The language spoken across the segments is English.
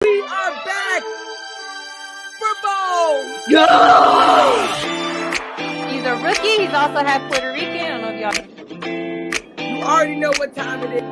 We are back for Bo. He's a rookie. He's also half Puerto Rican. I don't know if y'all. You already know what time it is.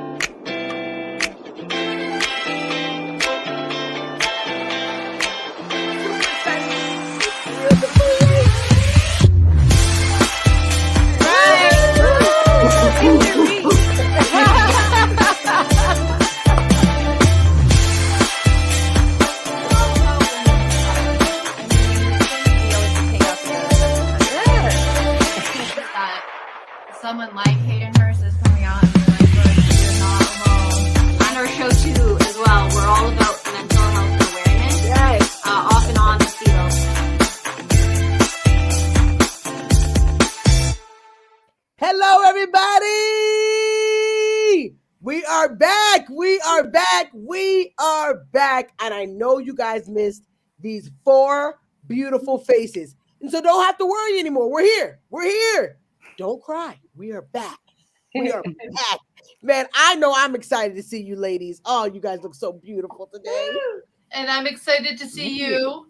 Someone like Hayden Hurst is coming on and you're like, look, you're not alone. On our show too, as well, we're all about mental health awareness. Yes. Off and on the field. Hello, everybody. We are back. We are back. We are back. And I know you guys missed these 4 beautiful faces. And so don't have to worry anymore. We're here. We're here. Don't cry. We are back. We are back. Man, I know I'm excited to see you ladies. Oh, you guys look so beautiful today. And I'm excited to see you.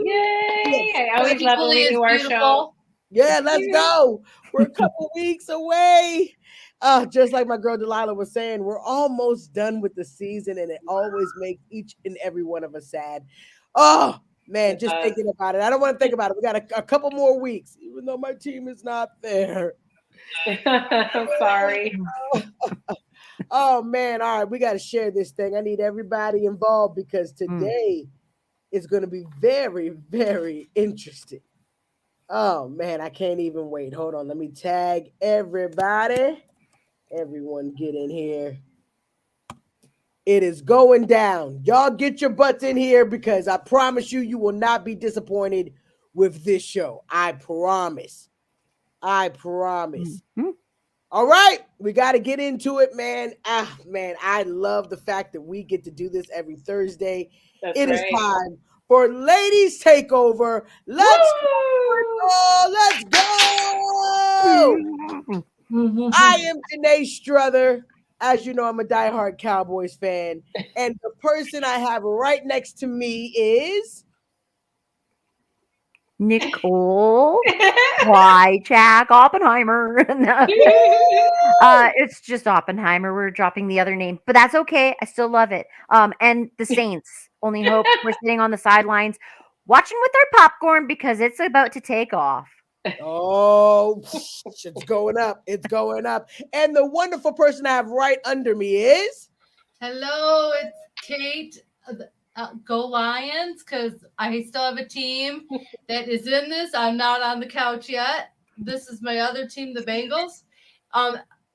Yay! Yes. I always love when we do our show. Yeah, let's go. We're a couple weeks away. Just like my girl Delilah was saying, we're almost done with the season, and it always makes each and every one of us sad. Oh, man, just thinking about it. I don't want to think about it. We got a couple more weeks, even though my team is not there. I'm sorry. Oh, man. All right, we got to share this thing. I need everybody involved because today is going to be very, very interesting. Oh, man, I can't even wait. Hold on. Let me tag everybody. Everyone get in here. It is going down. Y'all get your butts in here because I promise you will not be disappointed with this show. I promise. I promise. Mm-hmm. All right. We got to get into it, man. Man, I love the fact that we get to do this every Thursday. It is time for Ladies Takeover. Let's go. Let's go. I am Janae Struther. As you know, I'm a diehard Cowboys fan. And the person I have right next to me is Nicole Jack Oppenheimer. It's just Oppenheimer. We're dropping the other name, but that's okay. I still love it. And the Saints. Only hope we're sitting on the sidelines watching with our popcorn because it's about to take off. Oh, it's going up. It's going up. And the wonderful person I have right under me is Hello, it's Kate. Go Lions, because I still have a team that is in this. I'm not on the couch yet. This is my other team, the Bengals.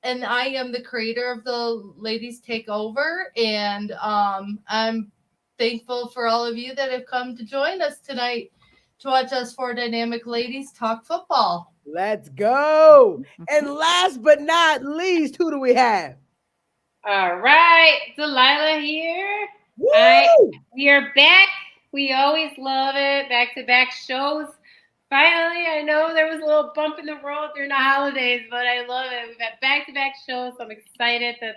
And I am the creator of the Ladies Takeover. And I'm thankful for all of you that have come to join us tonight to watch us 4 dynamic ladies talk football. Let's go. And last but not least, who do we have? All right, Delilah here. We are back. We always love it. Back-to-back shows. Finally, I know there was a little bump in the road during the holidays, but I love it. We've had back-to-back shows. So I'm excited that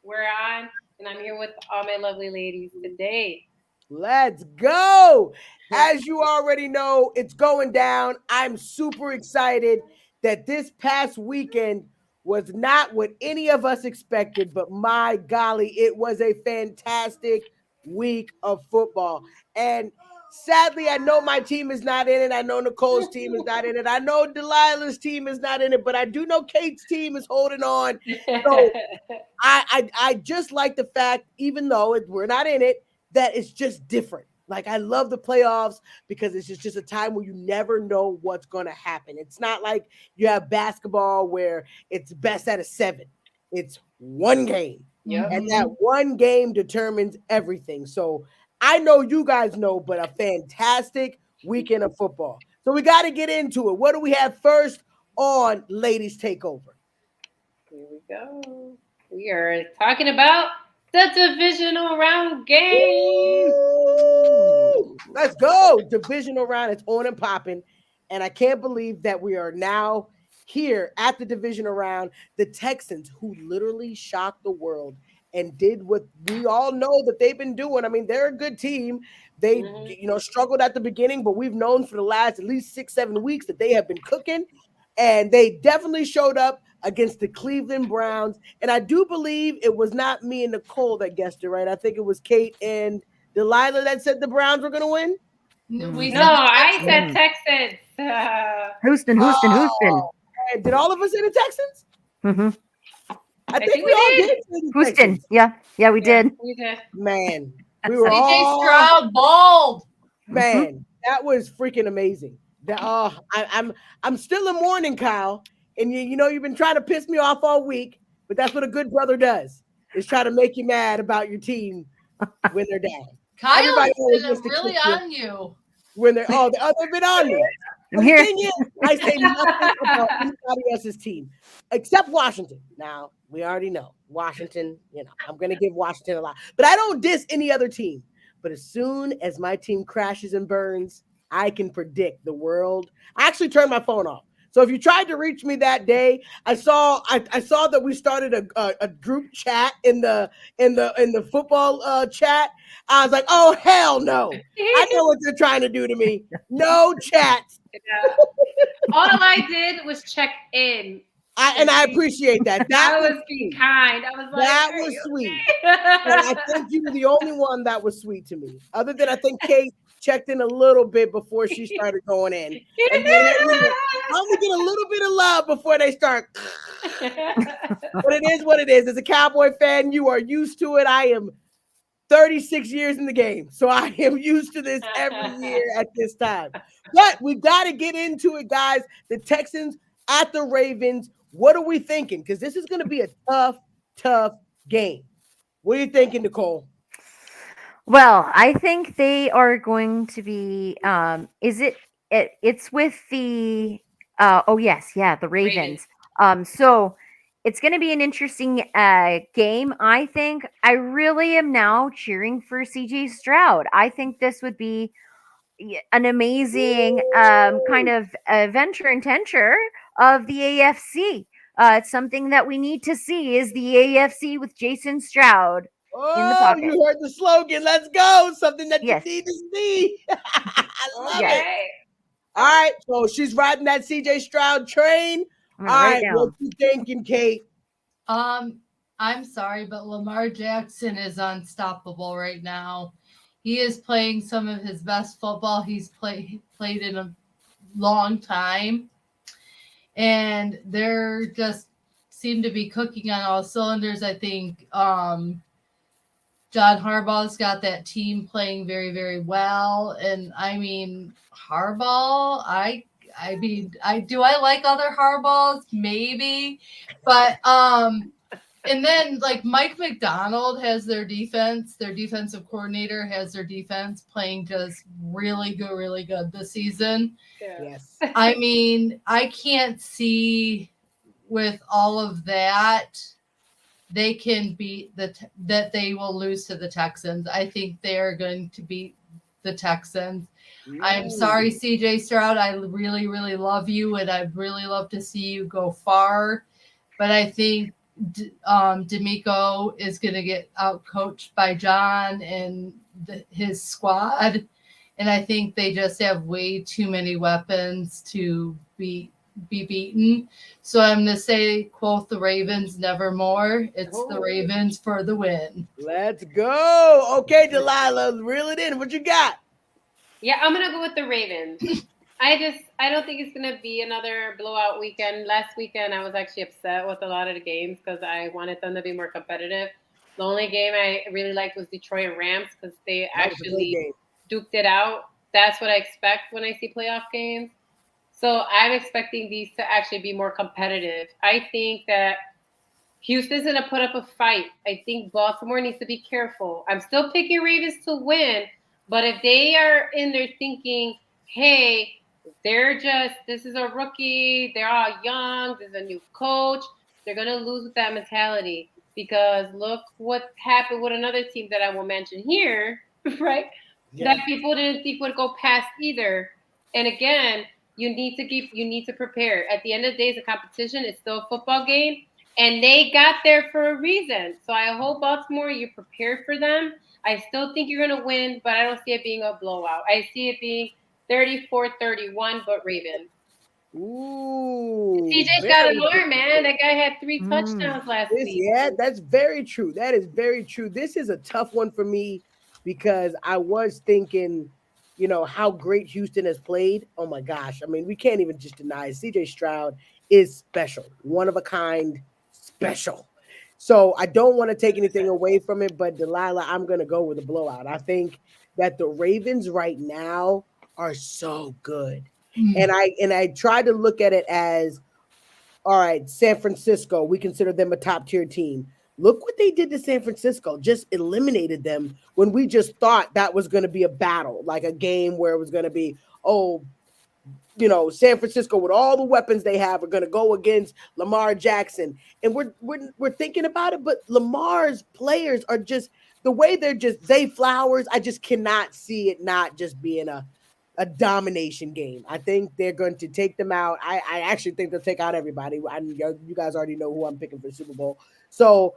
we're on, and I'm here with all my lovely ladies today. Let's go. As you already know, it's going down. I'm super excited that this past weekend was not what any of us expected, but my golly, it was a fantastic week of football. And sadly, I know my team is not in it. I know Nicole's team is not in it. I know Delilah's team is not in it, but I do know Kate's team is holding on. So I just like the fact, even though we're not in it, that it's just different. Like, I love the playoffs because it's just a time where you never know what's going to happen. It's not like you have basketball where it's best out of 7. It's one game. Yep. And that one game determines everything. So I know you guys know, but a fantastic weekend of football. So we got to get into it. What do we have first on Ladies Takeover? Here we go. We are talking about the divisional round game. Woo! Let's go. Divisional round. It's on and popping. And I can't believe that we are now here at the divisional round. The Texans, who literally shocked the world and did what we all know that they've been doing. I mean, they're a good team. They, struggled at the beginning, but we've known for the last at least 6-7 weeks that they have been cooking, and they definitely showed up against the Cleveland Browns. And I do believe it was not me and Nicole that guessed it right. I think it was Kate and Delilah that said the Browns were going to win. We No, said I said Texans. Houston. Oh, and did all of us say the Texans? Mm-hmm. I think we all did say the Houston. Texans. Yeah, we did. We did. Man, we were CJ all Stroud bald. man. That was freaking amazing. I'm still in mourning, Kyle. And you've been trying to piss me off all week, but that's what a good brother does, is try to make you mad about your team when they're down. Kyle's been really on you. When they've been on me. I'm The here. thing is, I say nothing about anybody else's team except Washington. Now, we already know Washington, I'm going to give Washington a lot, but I don't diss any other team. But as soon as my team crashes and burns, I can predict the world. I actually turned my phone off. So if you tried to reach me that day, I saw that we started a group chat in the football chat. I was like, oh hell no! I know what they're trying to do to me. No chats. All I did was check in. I appreciate that. That I was being kind. I was like, that was sweet. And I think you were the only one that was sweet to me. Other than I think Kate checked in a little bit before she started going in. And then I only get a little bit of love before they start. But it is what it is. As a Cowboy fan, you are used to it. I am 36 years in the game, so I am used to this every year at this time. But we got to get into it, guys. The Texans at the Ravens. What are we thinking? Because this is going to be a tough game. What are you thinking, Nicole? Well, I think they are going to be. It's with the. The Ravens. So it's going to be an interesting game. I think I really am now cheering for CJ Stroud. I think this would be an amazing kind of venture and tenture of the AFC. It's something that we need to see is the AFC with Jason Stroud in the pocket. You heard the slogan. Let's go. Something that Yes. you need to see. I love Yes. it. All right. So she's riding that CJ Stroud train. I'm All gonna write right. it down. What you thinking, Kate? I'm sorry, but Lamar Jackson is unstoppable right now. He is playing some of his best football he's played in a long time. And they're just seem to be cooking on all cylinders. I think John Harbaugh's got that team playing very, very well. And I mean, Harbaugh, I like other Harbaughs? Maybe. But and then like Mike McDonald has their defensive coordinator has their defense playing just really good this season. Yes. I mean, I can't see with all of that they can beat that they will lose to the Texans. I think they're going to beat the Texans. I'm sorry, CJ Stroud. I really, really love you, and I'd really love to see you go far. But I think D'Amico is going to get out-coached by John and his squad. And I think they just have way too many weapons to be beaten. So I'm going to say, quote the Ravens, nevermore. It's the Ravens for the win. Let's go. Okay, Delilah, reel it in. What you got? Yeah, I'm going to go with the Ravens. I don't think it's going to be another blowout weekend. Last weekend, I was actually upset with a lot of the games because I wanted them to be more competitive. The only game I really liked was Detroit Rams because they actually duked it out. That's what I expect when I see playoff games. So I'm expecting these to actually be more competitive. I think that Houston's going to put up a fight. I think Baltimore needs to be careful. I'm still picking Ravens to win, but if they are in there thinking, hey, this is a rookie, they're all young, there's a new coach, they're going to lose with that mentality because look what happened with another team that I will mention here, right? Yeah. That people didn't think would go past either. And again, you need to prepare. At the end of the day, it's a competition. It's still a football game. And they got there for a reason. So I hope Baltimore, you prepared for them. I still think you're going to win, but I don't see it being a blowout. I see it being 34-31, but Ravens. Ooh, CJ's got an very good. arm, man. That guy had 3 Mm. touchdowns last This, week. yeah, that's very true. That is very true. This is a tough one for me because I was thinking, how great Houston has played. Oh my gosh. I mean, we can't even just deny it. CJ Stroud is special, one of a kind, special. So I don't want to take anything away from it, but Delilah, I'm going to go with a blowout. I think that the Ravens right now are so good. And I tried to look at it as, all right, San Francisco, we consider them a top tier team. Look what they did to San Francisco, just eliminated them when we just thought that was going to be a battle, like a game where it was going to be, oh, San Francisco with all the weapons they have are going to go against Lamar Jackson. And we're thinking about it, but Lamar's players are just the way they're just Zay Flowers. I just cannot see it not just being a domination game. I think they're going to take them out. I actually think they'll take out everybody. You guys already know who I'm picking for the Super Bowl. So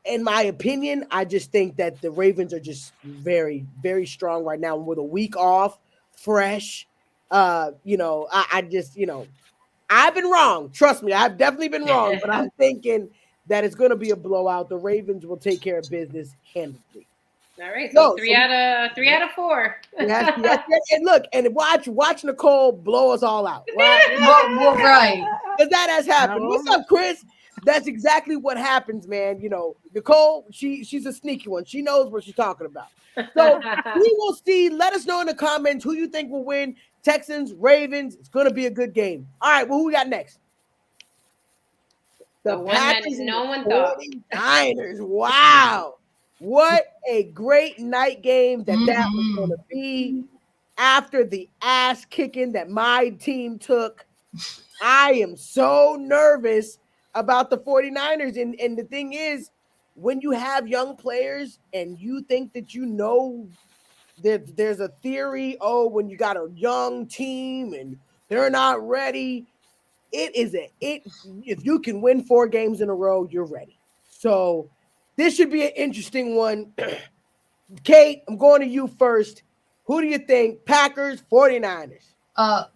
in my opinion, I just think that the Ravens are just very, very strong right now with a week off, fresh. I just, I've been wrong. Trust me, I've definitely been wrong, but I'm thinking that it's going to be a blowout. The Ravens will take care of business handedly. All right, so No, three out of 4. yes, and look, and watch Nicole blow us all out. Right? Well, right. Because that has happened. No. What's up, Chris? That's exactly what happens, man. Nicole, she's a sneaky one. She knows what she's talking about. So we will see. Let us know in the comments who you think will win. Texans, Ravens. It's going to be a good game. All right, well, who we got next? The one that no one thought. 49ers. Wow. What a great night game that was going to Mhm. be after the ass kicking that my team took. I am so nervous about the 49ers. And the thing is, when you have young players and you think that there's a theory, when you got a young team and they're not ready, if you can win 4 games in a row, you're ready. So this should be an interesting one. Kate, I'm going to you first. Who do you think? Packers, 49ers.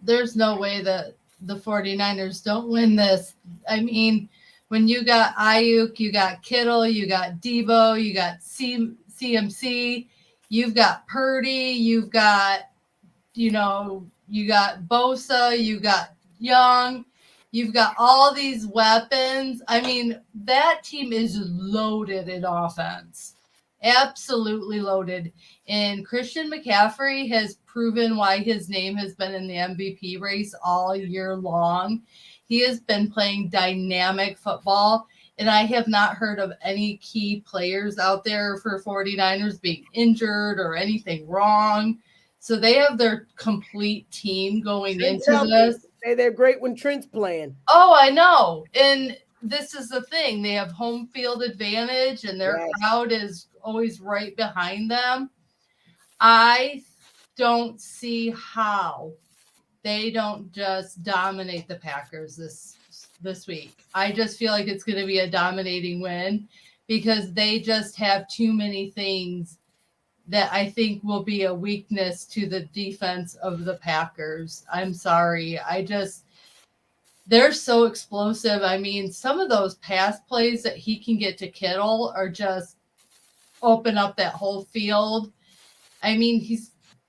There's no way that the 49ers don't win this. I mean, when you got Ayuk, you got Kittle, you got Debo, you got CMC, you've got Purdy, you've got, you got Bosa, you got Young, you've got all these weapons. I mean, that team is loaded in offense. Absolutely loaded. And Christian McCaffrey has proven why his name has been in the MVP race all year long. He has been playing dynamic football, and I have not heard of any key players out there for 49ers being injured or anything wrong. So they have their complete team going into this. Say they're great when Trent's playing. Oh, I know. And this is the thing. They have home field advantage, and their crowd is always right behind them. I don't see how they don't just dominate the Packers this week. I just feel like it's going to be a dominating win because they just have too many things that I think will be a weakness to the defense of the Packers. I'm sorry. They're so explosive. I mean, some of those pass plays that he can get to Kittle are just open up that whole field. I mean,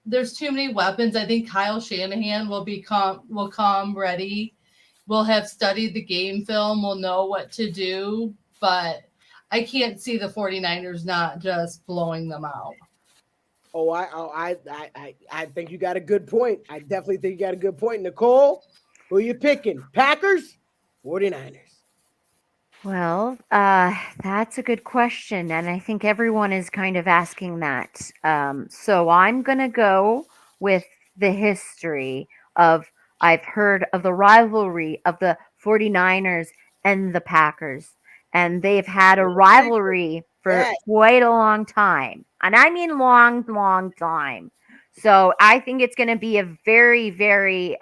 there's too many weapons. I think Kyle Shanahan will come ready. We'll have studied the game film. We'll know what to do, but I can't see the 49ers not just blowing them out. Oh, I think you got a good point. I definitely think you got a good point. Nicole, who are you picking? Packers, 49ers. Well, that's a good question, and I think everyone is kind of asking that. So I'm gonna go with the history of I've heard of the rivalry of the 49ers and the Packers, and they've had a rivalry for quite a long time, and I mean long, long time. So I think it's going to be a very, very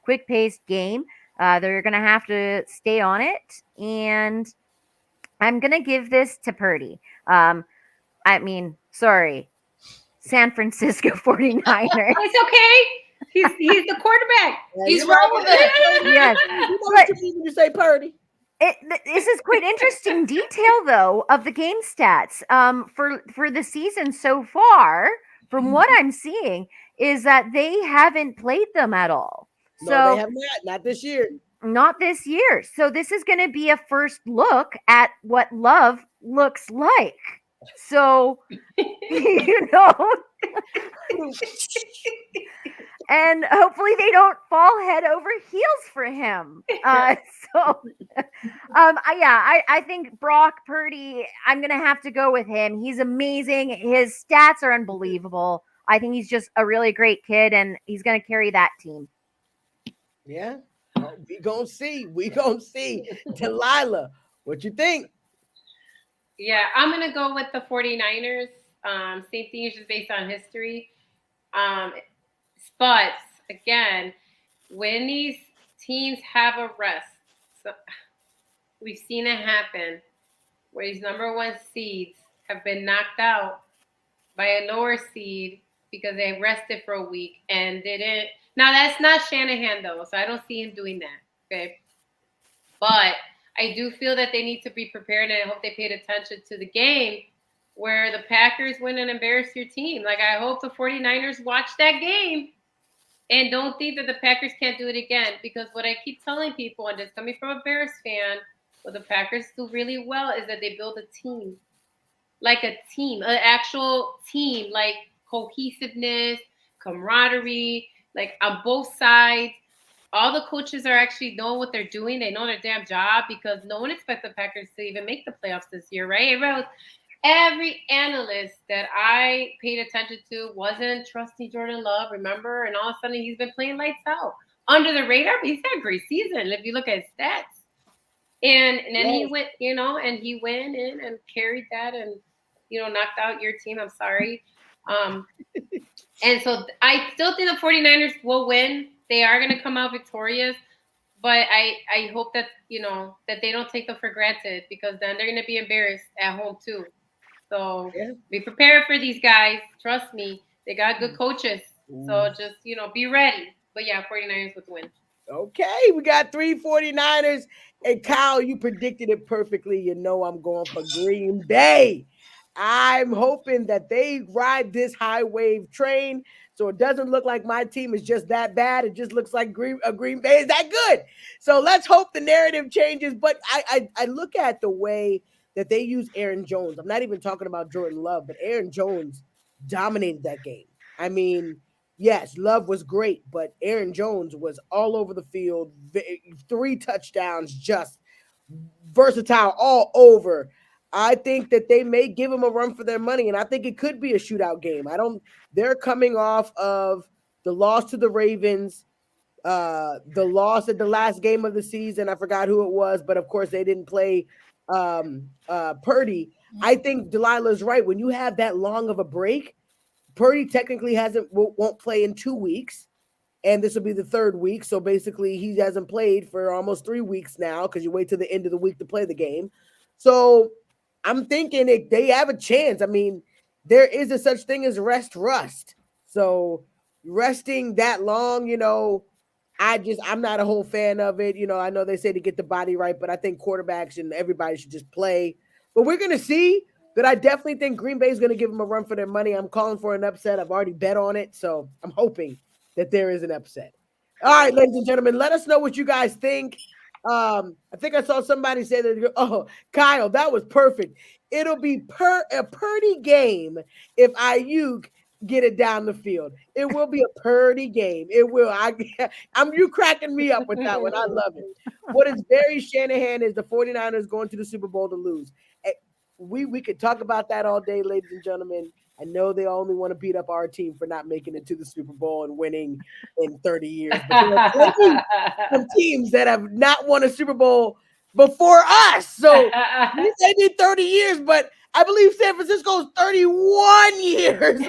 quick-paced game. They're going to have to stay on it, and I'm going to give this to Purdy. I mean, sorry, San Francisco 49ers. It's okay. He's the quarterback. Yeah, He's you're right. wrong with it. Yes, You know but what you mean when you say Purdy? this is quite interesting detail though of the game stats for the season so far. From what I'm seeing, is that they haven't played them at all. No, they So have not this year. not this year. So this is going to be a first look at what love looks like. So you know, and hopefully they don't fall head over heels for him. I think Brock Purdy, I'm gonna have to go with him. He's amazing. His stats are unbelievable. I think he's just a really great kid, and he's gonna carry that team. Yeah. Oh, we gonna see. We gonna see. Delilah, what you think? Yeah, I'm going to go with the 49ers. Same thing, is just based on history. But, again, when these teams have a rest, so we've seen it happen where these number one seeds have been knocked out by a lower seed because they rested for a week and didn't. Now, that's not Shanahan, though, so I don't see him doing that, okay? But I do feel that they need to be prepared, and I hope they paid attention to the game where the Packers win and embarrass your team. Like, I hope the 49ers watch that game and don't think that the Packers can't do it again. Because what I keep telling people, and just coming from a Bears fan, what the Packers do really well is that they build a team. Like a team, an actual team, like cohesiveness, camaraderie, like on both sides. All the coaches are actually knowing what they're doing. They know their damn job because no one expected the Packers to even make the playoffs this year, right? Every analyst that I paid attention to wasn't trusting Jordan Love, remember? And all of a sudden he's been playing lights out. Under the radar, but he's had a great season if you look at his stats. And then he went, and he went in and carried that and, knocked out your team. I'm sorry. And so I still think the 49ers will win. They are going to come out victorious, but I hope that, that they don't take them for granted because then they're going to be embarrassed at home too. So be prepared for these guys. Trust me. They got good coaches. So just, be ready. But yeah, 49ers would win. Okay, we got 3 49ers. And Kyle, you predicted it perfectly. You know I'm going for Green Bay. I'm hoping that they ride this high wave train so it doesn't look like my team is just that bad. It just looks like Green Bay is that good. So let's hope the narrative changes. But I look at the way that they use Aaron Jones. I'm not even talking about Jordan Love, but Aaron Jones dominated that game. I mean, yes, Love was great, but Aaron Jones was all over the field. 3 touchdowns, just versatile all over. I think that they may give him a run for their money, and I think it could be a shootout game. They're coming off of the loss to the Ravens, the loss at the last game of the season. I forgot who it was, but of course they didn't play Purdy. I think Delilah's right. When you have that long of a break, Purdy technically won't play in 2 weeks, and this will be the 3rd week. So basically, he hasn't played for almost 3 weeks now because you wait till the end of the week to play the game. So I'm thinking they have a chance. I mean, there is a such thing as rust. So resting that long, I'm not a whole fan of it. I know they say to get the body right, but I think quarterbacks and everybody should just play. But we're going to see. But I definitely think Green Bay is going to give them a run for their money. I'm calling for an upset. I've already bet on it, so I'm hoping that there is an upset. All right, ladies and gentlemen, let us know what you guys think. I think I saw somebody say that. Oh, Kyle, that was perfect. It'll be a Purdy game if Ayuk get it down the field. It will be a Purdy game. It will. You cracking me up with that one. I love it. What is very Shanahan is the 49ers going to the Super Bowl to lose. We could talk about that all day, ladies and gentlemen. I know they only want to beat up our team for not making it to the Super Bowl and winning in 30 years. But there are some teams that have not won a Super Bowl before us. So they did 30 years, but I believe San Francisco's 31 years.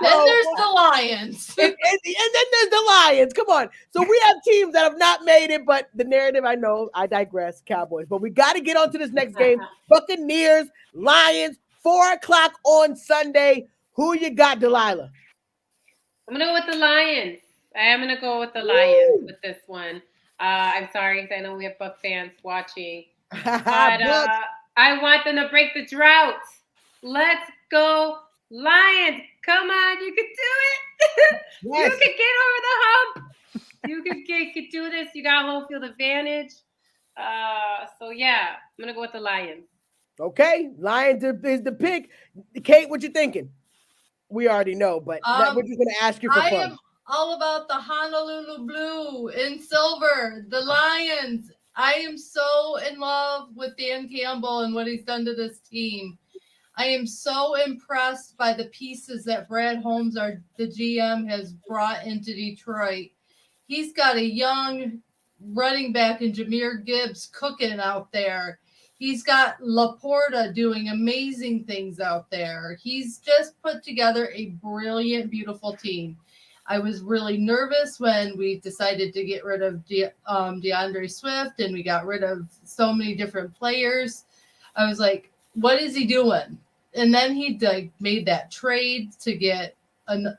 Then So, there's the Lions. and then there's the Lions. Come on. So we have teams that have not made it, but the narrative, I know, I digress, Cowboys. But we got to get on to this next game. Buccaneers, Lions, 4 o'clock on Sunday. Who you got, Delilah? I'm gonna go with the Lions. I am gonna go with the Lions with this one. I'm sorry because I know we have Buck fans watching, but Bucks. I want them to break the drought. Let's go, Lions! Come on, you can do it. Yes. You can get over the hump. You can do this. You got home field advantage. So yeah, I'm gonna go with the Lions. Okay, Lions is the pick. Kate, what you thinking? We already know, but we're just gonna ask you for I fun. am all about the Honolulu Blue in silver, the Lions. I am so in love with Dan Campbell and what he's done to this team. I am so impressed by the pieces that Brad Holmes, the GM, has brought into Detroit. He's got a young running back in Jahmyr Gibbs cooking out there. He's got Laporta doing amazing things out there. He's just put together a brilliant, beautiful team. I was really nervous when we decided to get rid of DeAndre Swift and we got rid of so many different players. I was like, what is he doing? And then he made that trade to get a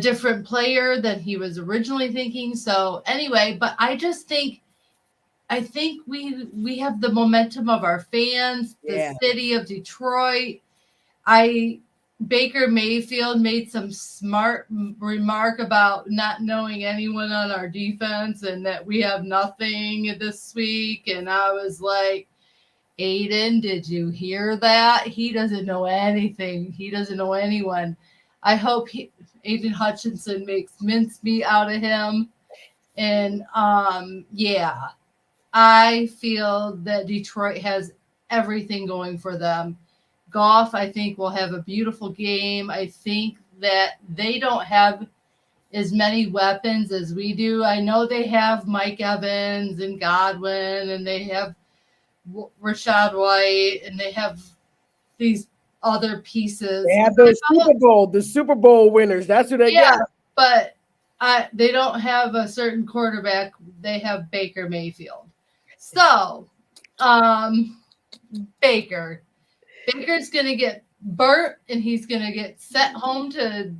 different player than he was originally thinking. So anyway, but I think we have the momentum of our fans, the city of Detroit. Baker Mayfield made some smart remark about not knowing anyone on our defense and that we have nothing this week. And I was like, Aiden, did you hear that? He doesn't know anything. He doesn't know anyone. I hope Aiden Hutchinson makes mincemeat out of him. And yeah, I feel that Detroit has everything going for them. Goff, I think, will have a beautiful game. I think that they don't have as many weapons as we do. I know they have Mike Evans and Godwin, and they have Rashad White, and they have these other pieces. They have the Super Bowl winners. That's who they got. But they don't have a certain quarterback. They have Baker Mayfield. So, Baker's going to get burnt, and he's going to get sent home to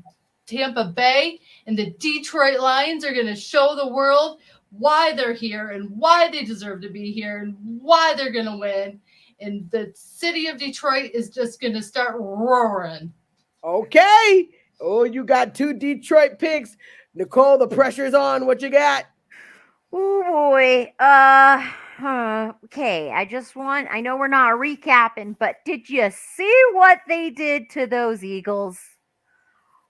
Tampa Bay, and the Detroit Lions are going to show the world why they're here and why they deserve to be here and why they're going to win. And the city of Detroit is just going to start roaring. Okay. Oh, you got 2 Detroit picks. Nicole, the pressure's on. What you got? Oh boy. Okay. I know we're not recapping, but did you see what they did to those Eagles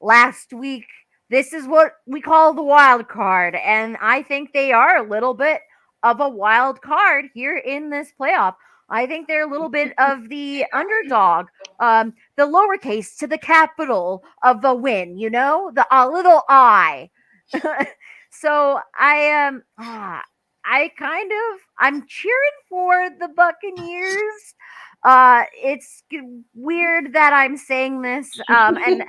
last week? This is what we call the wild card, and I think they are a little bit of a wild card here in this playoff. I think they're a little bit of the underdog, the lowercase to the capital of the win, the little I. So I'm cheering for the Buccaneers. It's weird that I'm saying this, and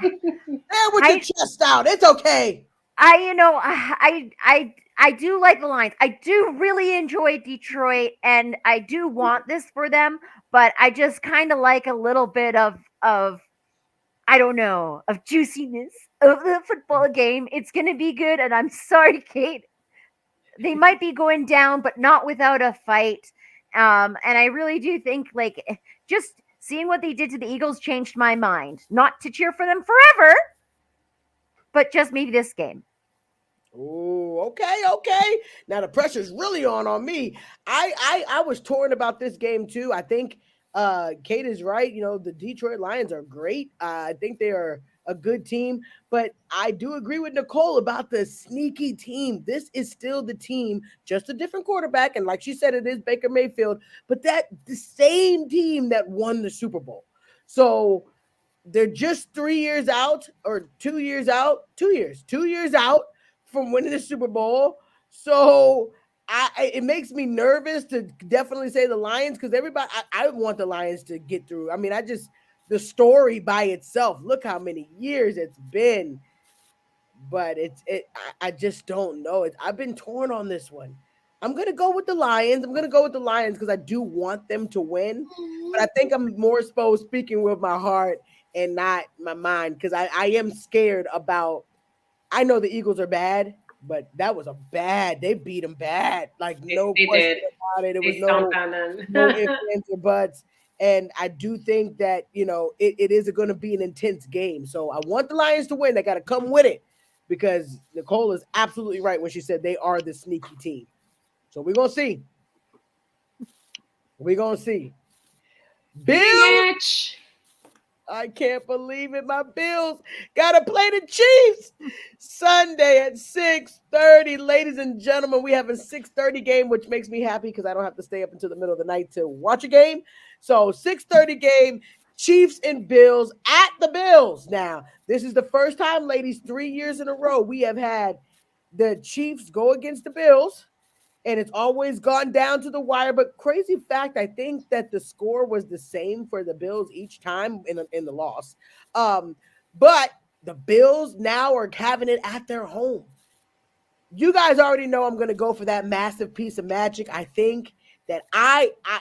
with your chest out. It's okay. I do like the Lions. I do really enjoy Detroit, and I do want this for them. But I just kind of like a little bit of I don't know, of juiciness of the football game. It's gonna be good, and I'm sorry, Kate. They might be going down, but not without a fight. And I really do think, just seeing what they did to the Eagles changed my mind. Not to cheer for them forever, but just maybe this game. Oh, okay. Now the pressure's really on me. I was torn about this game too. I think Kate is right. The Detroit Lions are great. I think they are a good team, but I do agree with Nicole about the sneaky team. This is still the team, just a different quarterback, and like she said, it is Baker Mayfield, but the same team that won the Super Bowl. So they're just 3 years out, or 2 years out, 2 years out from winning the Super Bowl. So it makes me nervous to definitely say the Lions, because everybody, I want the Lions to get through. I mean, the story by itself. Look how many years it's been, but I just don't know. I've been torn on this one. I'm gonna go with the Lions. I'm gonna go with the Lions because I do want them to win, but I think I'm more so speaking with my heart and not my mind because I am scared about. I know the Eagles are bad, but that was a bad. They beat them bad, like no They question did. about it. It was They stomped no on them. no ifs, ands, or buts. And I do think that it is going to be an intense game. So I want the Lions to win. They got to come with it because Nicole is absolutely right when she said they are the sneaky team. So we're gonna see. We're gonna see. Bill, Match. I can't believe it. My Bills gotta play the Chiefs Sunday at 6:30. Ladies and gentlemen, we have a 6:30 game, which makes me happy because I don't have to stay up until the middle of the night to watch a game. So 6:30 game, Chiefs and Bills at the Bills. Now, this is the first time, ladies, 3 years in a row we have had the Chiefs go against the Bills, and it's always gone down to the wire. But crazy fact, I think that the score was the same for the Bills each time in the loss. But the Bills now are having it at their home. You guys already know I'm going to go for that massive piece of magic. I think that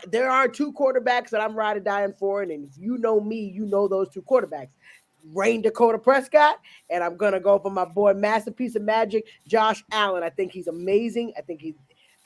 there are two quarterbacks that I'm ride or dying for, and if you know me, you know those two quarterbacks. Rain Dakota Prescott, and I'm gonna go for my boy, massive piece of magic, Josh Allen. I think he's amazing.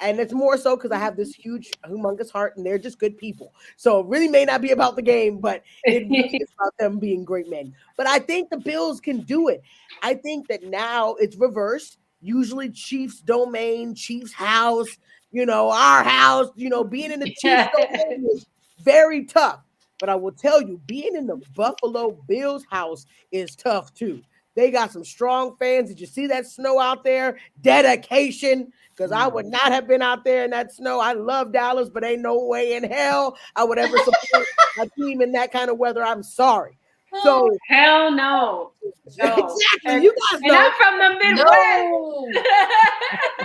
And it's more so because I have this huge, humongous heart, and they're just good people. So it really may not be about the game, but it really is about them being great men. But I think the Bills can do it. I think that now it's reversed. Usually Chiefs domain, Chiefs house, our house, being in the Chiefs domain is very tough. But I will tell you, being in the Buffalo Bills house is tough too. They got some strong fans. Did you see that snow out there? Dedication. Because I would not have been out there in that snow. I love Dallas, but ain't no way in hell I would ever support a team in that kind of weather. I'm sorry. So Hell no. No. exactly, you guys And know. I'm from the Midwest.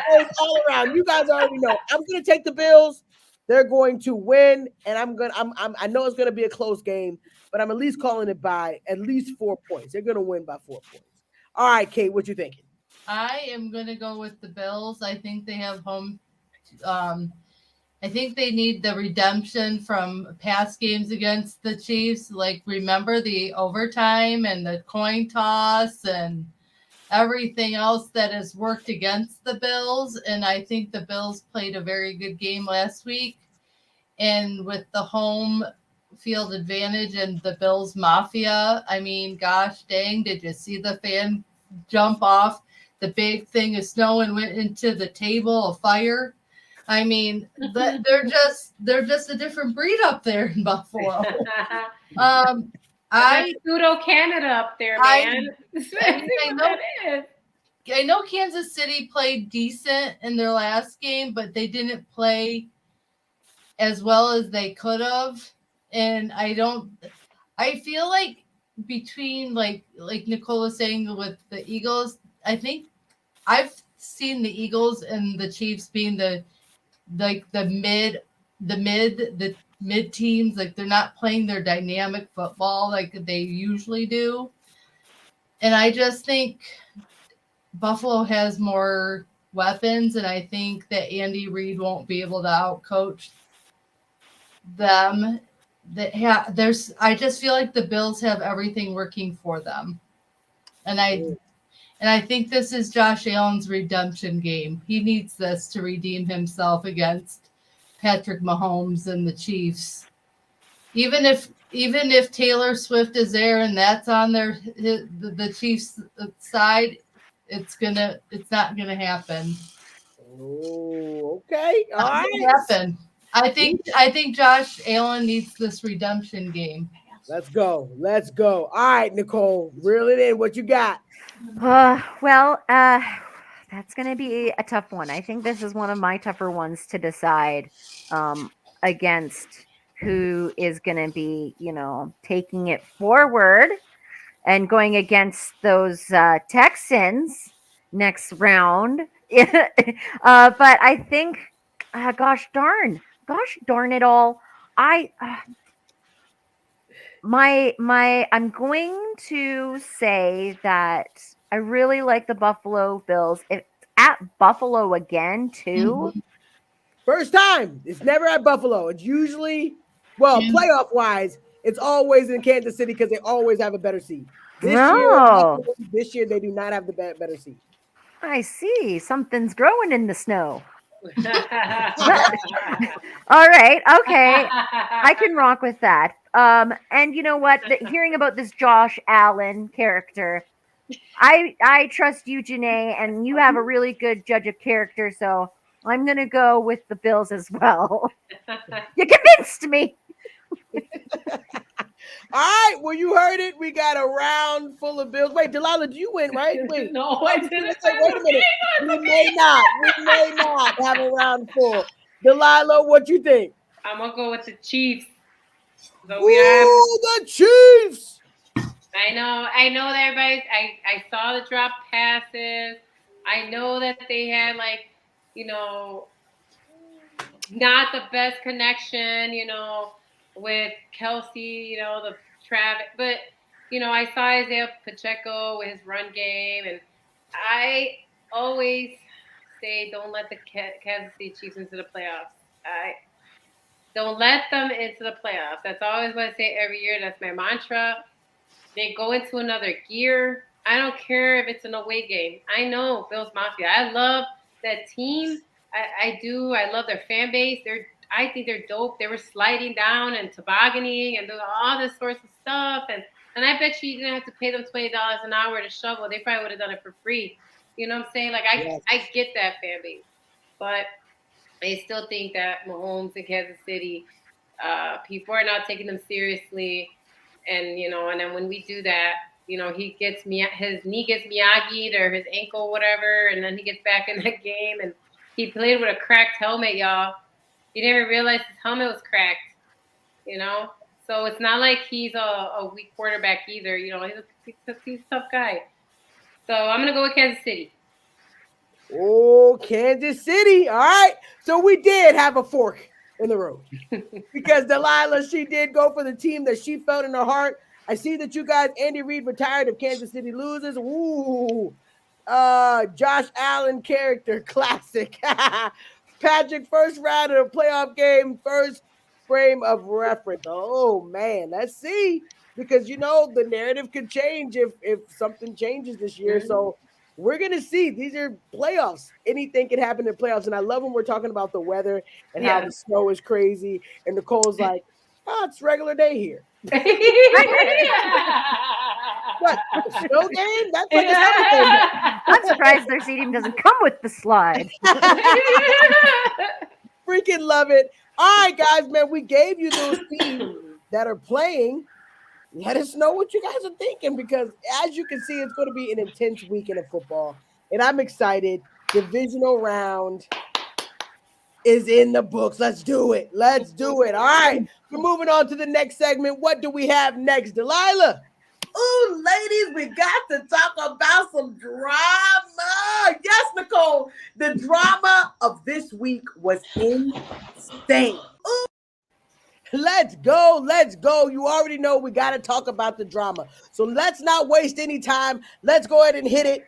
No. All around. You guys already know. I'm gonna take the Bills. They're going to win, and I know it's gonna be a close game, but I'm at least calling it by at least 4 points. They're gonna win by 4 points. All right, Kate, what you thinking? I am going to go with the Bills. I think they have home. Um, I think they need the redemption from past games against the Chiefs. Like, remember the overtime and the coin toss and everything else that has worked against the Bills. And I think the Bills played a very good game last week. And with the home field advantage and the Bills Mafia, I mean, gosh dang, did you see the fan jump off the big thing of snow and went into the table of fire? I mean, they're just a different breed up there in Buffalo. I pseudo Canada up there, man. I know Kansas City played decent in their last game, but they didn't play as well as they could have. And I feel like between like Nicole was saying with the Eagles, I think I've seen the Eagles and the Chiefs being the mid teams. Like, they're not playing their dynamic football like they usually do. And I just think Buffalo has more weapons, and I think that Andy Reid won't be able to outcoach them. I just feel like the Bills have everything working for them. And I think this is Josh Allen's redemption game. He needs this to redeem himself against Patrick Mahomes and the Chiefs. Even if Taylor Swift is there and that's on the Chiefs side, it's not gonna happen. Oh, okay. All right. Happen. I think Josh Allen needs this redemption game. Let's go. All right, Nicole, reel it in. What you got? That's going to be a tough one. I think this is one of my tougher ones to decide against who is going to be, taking it forward and going against those Texans next round. But I think, gosh darn it all, I'm going to say that I really like the Buffalo Bills. It's at Buffalo again too. First time. It's never at Buffalo. It's usually, well, playoff wise, it's always in Kansas City because they always have a better seed. No. This year they do not have the better seed. I see. Something's growing in the snow. All right. Okay. I can rock with that. And you know what? Hearing about this Josh Allen character, I trust you, Janae, and you have a really good judge of character, so I'm gonna go with the Bills as well. You convinced me. All right, well, you heard it. We got a round full of Bills. Wait, Delilah, do you win, right? Wait, No, I didn't. Wait a minute. We may not have a round full. Delilah, what you think? I'm gonna go with the Chiefs. So the Chiefs. I know that everybody's. I saw the drop passes. I know that they had not the best connection, with Kelsey, the Travis, but I saw Isaiah Pacheco with his run game, and I always say don't let the Kansas City Chiefs into the playoffs. Don't let them into the playoffs. That's always what I say every year. That's my mantra. They go into another gear. I don't care if it's an away game. I know Bills Mafia. I love that team. I do. I love their fan base. I think they're dope. They were sliding down and tobogganing and doing all this sorts of stuff. And I bet you didn't have to pay them $20 an hour to shovel. They probably would have done it for free. You know what I'm saying? Like, I get that fan base. But I still think that Mahomes in Kansas City, people are not taking them seriously. And, and then when we do that, he gets his knee gets Miyagi or his ankle, whatever, and then he gets back in that game. And he played with a cracked helmet, y'all. He didn't even realize his helmet was cracked, So it's not like he's a weak quarterback either. He's a tough guy. So I'm going to go with Kansas City. Oh, Kansas City. All right. So we did have a fork in the road because Delilah, she did go for the team that she felt in her heart. I see that you guys, Andy Reid retired if Kansas City loses. Ooh. Josh Allen character, classic. Patrick, first round of the playoff game, first frame of reference. Oh, man. Let's see. Because, the narrative could change if something changes this year. Mm-hmm. So we're going to see. These are playoffs. Anything can happen in playoffs. And I love when we're talking about the weather and how the snow is crazy. And Nicole's like, it's regular day here. What? Snow game? That's like a summer game. I'm surprised their seating doesn't come with the slide. Freaking love it. All right, guys, man, we gave you those teams that are playing. Let us know what you guys are thinking because, as you can see, it's going to be an intense weekend of football. And I'm excited. Divisional round is in the books. Let's do it. All right. We're moving on to the next segment. What do we have next, Delilah? Ooh, ladies, we got to talk about some drama. Yes, Nicole. The drama of this week was insane. Ooh. Let's go. You already know we got to talk about the drama. So let's not waste any time. Let's go ahead and hit it.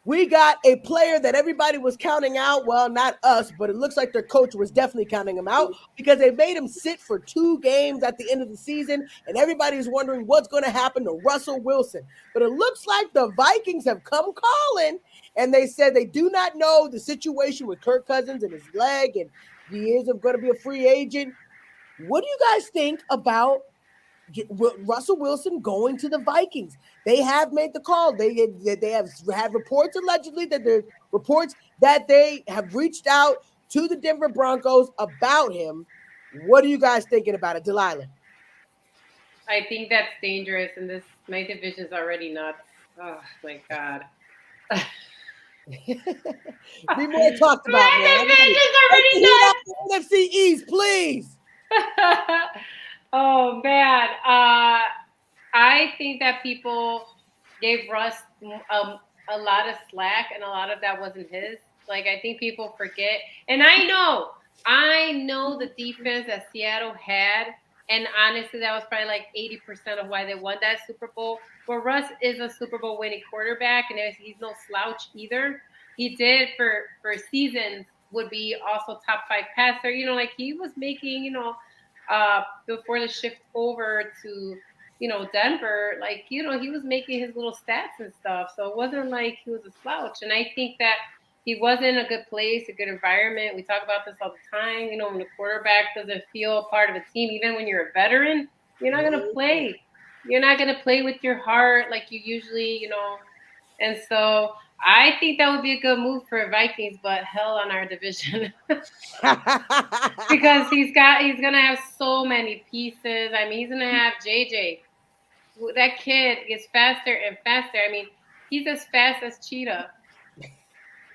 We got a player that everybody was counting out. Well, not us, but it looks like their coach was definitely counting him out because they made him sit for 2 games at the end of the season, and everybody's wondering what's going to happen to Russell Wilson. But it looks like the Vikings have come calling, and they said they do not know the situation with Kirk Cousins and his leg, and he is going to be a free agent. What do you guys think about Russell Wilson going to the Vikings? They have made the call. They have had reports allegedly that there reports that they have reached out to the Denver Broncos about him. What are you guys thinking about it, Delilah? I think that's dangerous, and my division's already nuts. Oh my God. Be more talked about. My division's already nuts. NFC East, please. Oh man, I think that people gave Russ a lot of slack, and a lot of that wasn't his. Like, I think people forget, and I know the defense that Seattle had, And honestly, that was probably like 80% of why they won that Super Bowl. But Russ is a Super Bowl winning quarterback, and he's no slouch either. He did for seasons would be also top 5 passer. You know, like he was making, before the shift over to, Denver, like, he was making his little stats and stuff. So it wasn't like he was a slouch. And I think that he was in a good place, a good environment. We talk about this all the time. When the quarterback doesn't feel a part of a team, even when you're a veteran, you're not going to play. You're not going to play with your heart like you usually, And so I think that would be a good move for Vikings, but hell on our division. Because he's going to have so many pieces. I mean, he's going to have JJ. That kid gets faster and faster. I mean, he's as fast as Cheetah.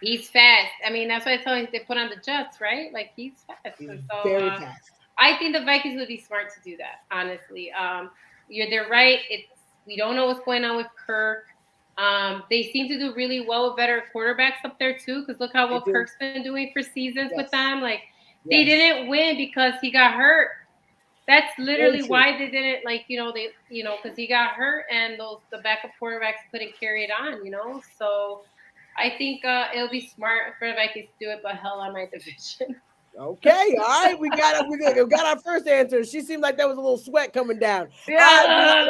He's fast. I mean, that's why I tell you they put on the Jets, right? Like, he's fast. He's And so very fast. I think the Vikings would be smart to do that, honestly. They're right. We don't know what's going on with Kirk. They seem to do really well with better quarterbacks up there, too, because look how well Kirk's been doing for seasons with them. Like, they didn't win because he got hurt. That's literally why they didn't, because he got hurt and the backup quarterbacks couldn't carry it on, So I think it'll be smart for the Vikings to do it, but hell on my division. Okay, all right, we got our first answer. She seemed like there was a little sweat coming down. Yeah,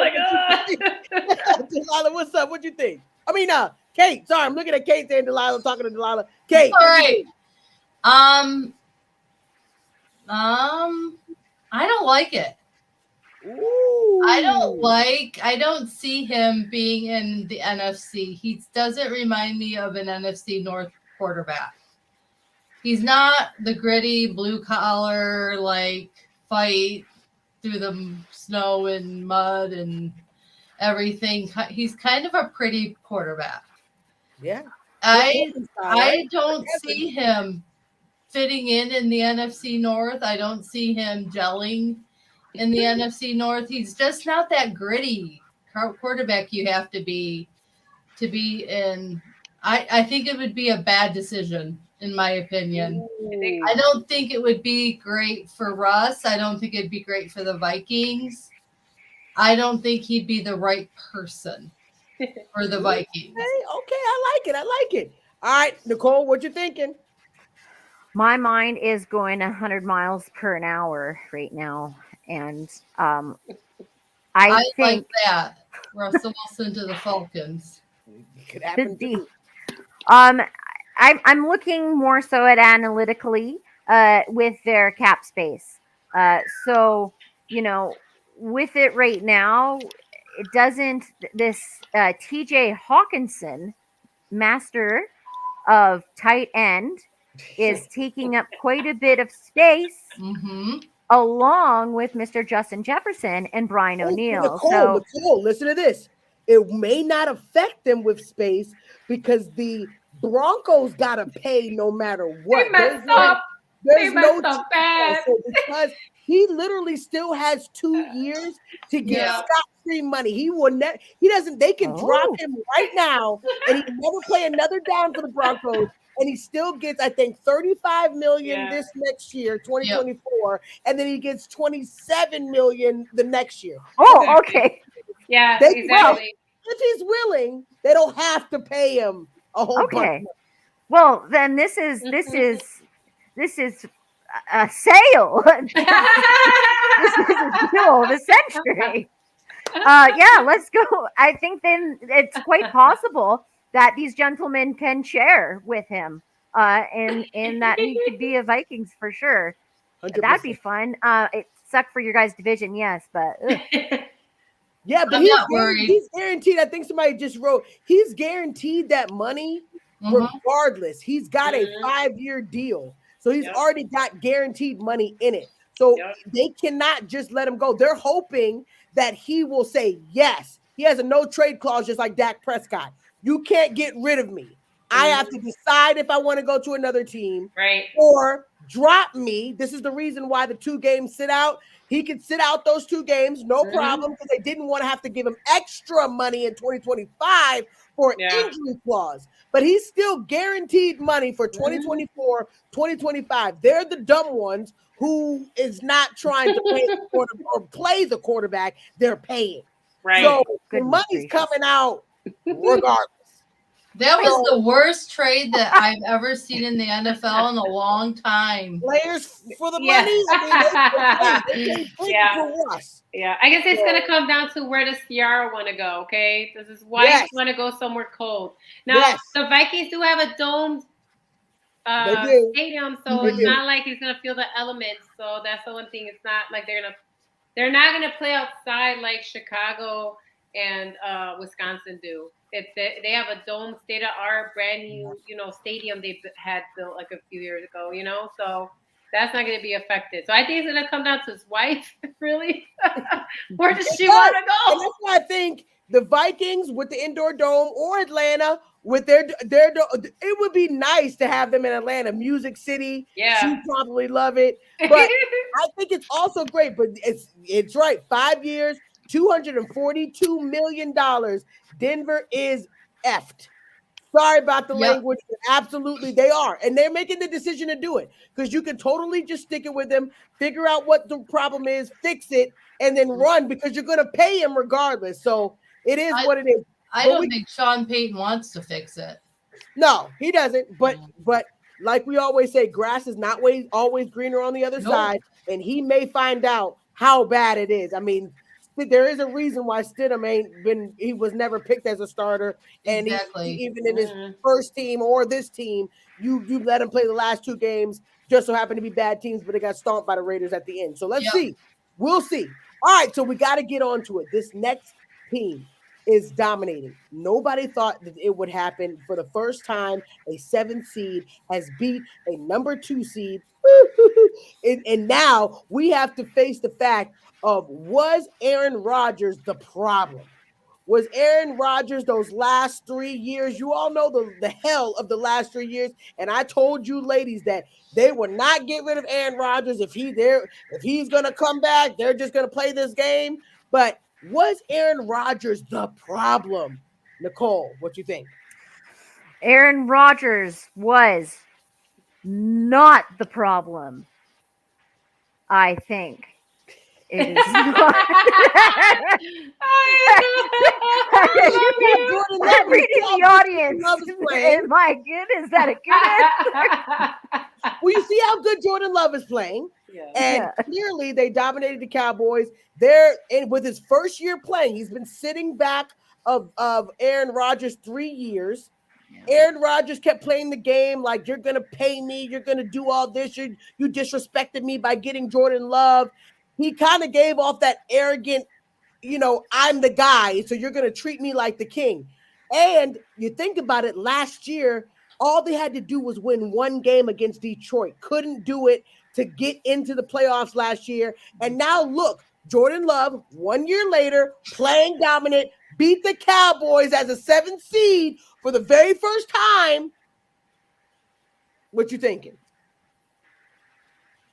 Delilah, what's up? What you think? I mean, Kate. Sorry, I'm looking at Kate and Delilah. I'm talking to Delilah. Kate. All right. I don't like it. Ooh. I don't see him being in the NFC. He doesn't remind me of an NFC North quarterback. He's not the gritty blue collar, like, fight through the snow and mud and everything. He's kind of a pretty quarterback. Yeah. I don't see him fitting in the NFC North. I don't see him gelling in the NFC North. He's just not that gritty quarterback you have to be in. I think it would be a bad decision, in my opinion. I don't think it would be great for Russ. I don't think it'd be great for the Vikings. I don't think he'd be the right person for the Vikings. Okay, I like it. All right, Nicole, what you thinking? My mind is going 100 miles per hour right now, and I think like that. Russell Wilson to the Falcons. Could happen too. I'm looking more so at analytically with their cap space. So with it right now, it doesn't. This T.J. Hawkinson, master of tight end, is taking up quite a bit of space, along with Mr. Justin Jefferson and Brian O'Neill. Nicole, listen to this. It may not affect them with space because the Broncos got to pay no matter what. They messed up. There's no bad. Because he literally still has 2 years to get scot-free money. He will never. He doesn't. They can drop him right now, and he can never play another down for the Broncos. And he still gets, I think, $35 million this next year, 2024, and then he gets $27 million the next year. Oh, okay. Yeah, exactly. If he's willing, they don't have to pay him a whole bunch. Well, then this is a sale. This is a deal of the century. Let's go. I think then it's quite possible that these gentlemen can share with him, and that he could be a Vikings for sure. 100%. That'd be fun. It sucked for your guys' division, yes, but yeah, but he's guaranteed. I think somebody just wrote he's guaranteed that money regardless. He's got a 5-year deal, so he's already got guaranteed money in it. So they cannot just let him go. They're hoping that he will say yes. He has a no trade clause, just like Dak Prescott. You can't get rid of me. I have to decide if I want to go to another team, or drop me. This is the reason why the 2 games sit out. He could sit out those 2 games, no problem, because they didn't want to have to give him extra money in 2025 for an injury clause. But he's still guaranteed money for 2024, 2025. They're the dumb ones who is not trying to pay the or play the quarterback, they're paying. Right. So the Goodness money's gracious. coming out regardless. That was So- the worst trade that I've ever seen in the NFL in a long time. Players for the Yeah. money, I mean, they pay Yeah. for us. Yeah, I guess it's So- gonna come down to where does Ciara want to go. Okay, does his wife Yes. want to go somewhere cold? Now Yes. the Vikings do have a domed They do. stadium, so They it's do. not like he's gonna feel the elements. So that's the one thing. It's not like they're not gonna play outside like Chicago and Wisconsin do. They have a dome, state of art, brand new, stadium they had built like a few years ago. So that's not going to be affected. So I think it's going to come down to his wife, really. Where does she want to go? And that's why I think the Vikings with the indoor dome or Atlanta with their it would be nice to have them in Atlanta, Music City. Yeah. She'd probably love it. But I think it's also great. But it's right. 5 years, $242 million. Denver is effed. Sorry about the language, but absolutely they are. And they're making the decision to do it because you can totally just stick it with them, figure out what the problem is, fix it, and then run because you're going to pay him regardless. So it is what it is. I don't think Sean Payton wants to fix it. No, he doesn't. But like we always say, grass is not always greener on the other side. And he may find out how bad it is. I mean, there is a reason why Stidham he was never picked as a starter. And Exactly. even in his first team or this team, you let him play the last 2 games, just so happened to be bad teams, but they got stomped by the Raiders at the end. So let's see. We'll see. All right, so we got to get on to it. This next team is dominating. Nobody thought that it would happen. For the first time, a 7th seed has beat a number 2 seed. And now we have to face the fact of, was Aaron Rodgers the problem? Was Aaron Rodgers those last 3 years? You all know the hell of the last 3 years. And I told you ladies that they would not get rid of Aaron Rodgers if he's going to come back. They're just going to play this game. But was Aaron Rodgers the problem? Nicole, what you think? Aaron Rodgers was not the problem. I think it is not. I'm reading the audience. My goodness, that a good answer? Well, you see how good Jordan Love is playing. And clearly they dominated the Cowboys. With his first year playing, he's been sitting back of Aaron Rodgers 3 years. Aaron Rodgers kept playing the game like, you're going to pay me. You're going to do all this. You disrespected me by getting Jordan Love. He kind of gave off that arrogant, I'm the guy, so you're going to treat me like the king. And you think about it, last year, all they had to do was win 1 game against Detroit. Couldn't do it to get into the playoffs last year. And now look, Jordan Love, 1 year later, playing dominant, beat the Cowboys as a 7th seed for the very first time. What you thinking?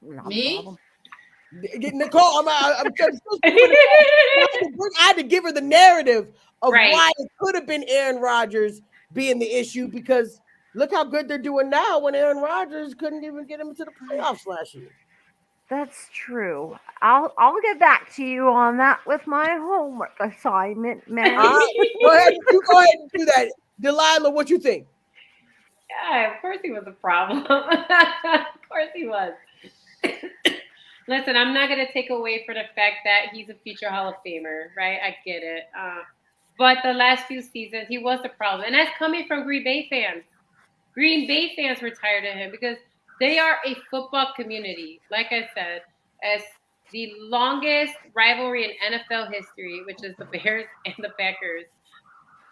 Me? Nicole, I had to give her the narrative of why it could have been Aaron Rodgers being the issue, because look how good they're doing now when Aaron Rodgers couldn't even get him into the playoffs last year. That's true. I'll get back to you on that with my homework assignment, man. Go ahead and do that. Delilah, what you think? Yeah, of course he was a problem. Of course he was. Listen, I'm not going to take away from the fact that he's a future Hall of Famer, right? I get it. But the last few seasons, he was the problem. And that's coming from Green Bay fans. Green Bay fans were tired of him because they are a football community. Like I said, as the longest rivalry in NFL history, which is the Bears and the Packers,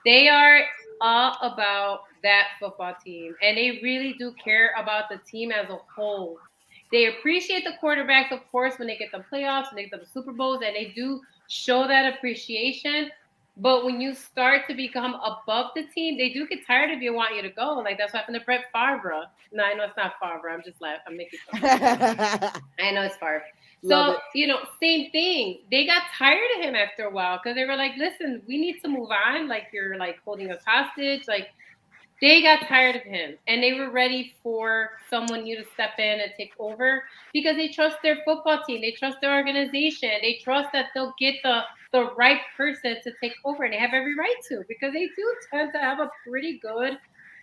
they are all about that football team. And they really do care about the team as a whole. They appreciate the quarterbacks, of course, when they get the playoffs and they get the Super Bowls, and they do show that appreciation. But when you start to become above the team, they do get tired of you, want you to go. Like, that's what happened to Brett Favre. No, I know it's not Favre. I'm just laughing. I'm making fun. I know it's Favre. So, same thing. They got tired of him after a while because they were like, listen, we need to move on. Like, you're, like, holding us hostage. Like, they got tired of him, and they were ready for someone new to step in and take over because they trust their football team, they trust their organization, they trust that they'll get the right person to take over, and they have every right to because they do tend to have a pretty good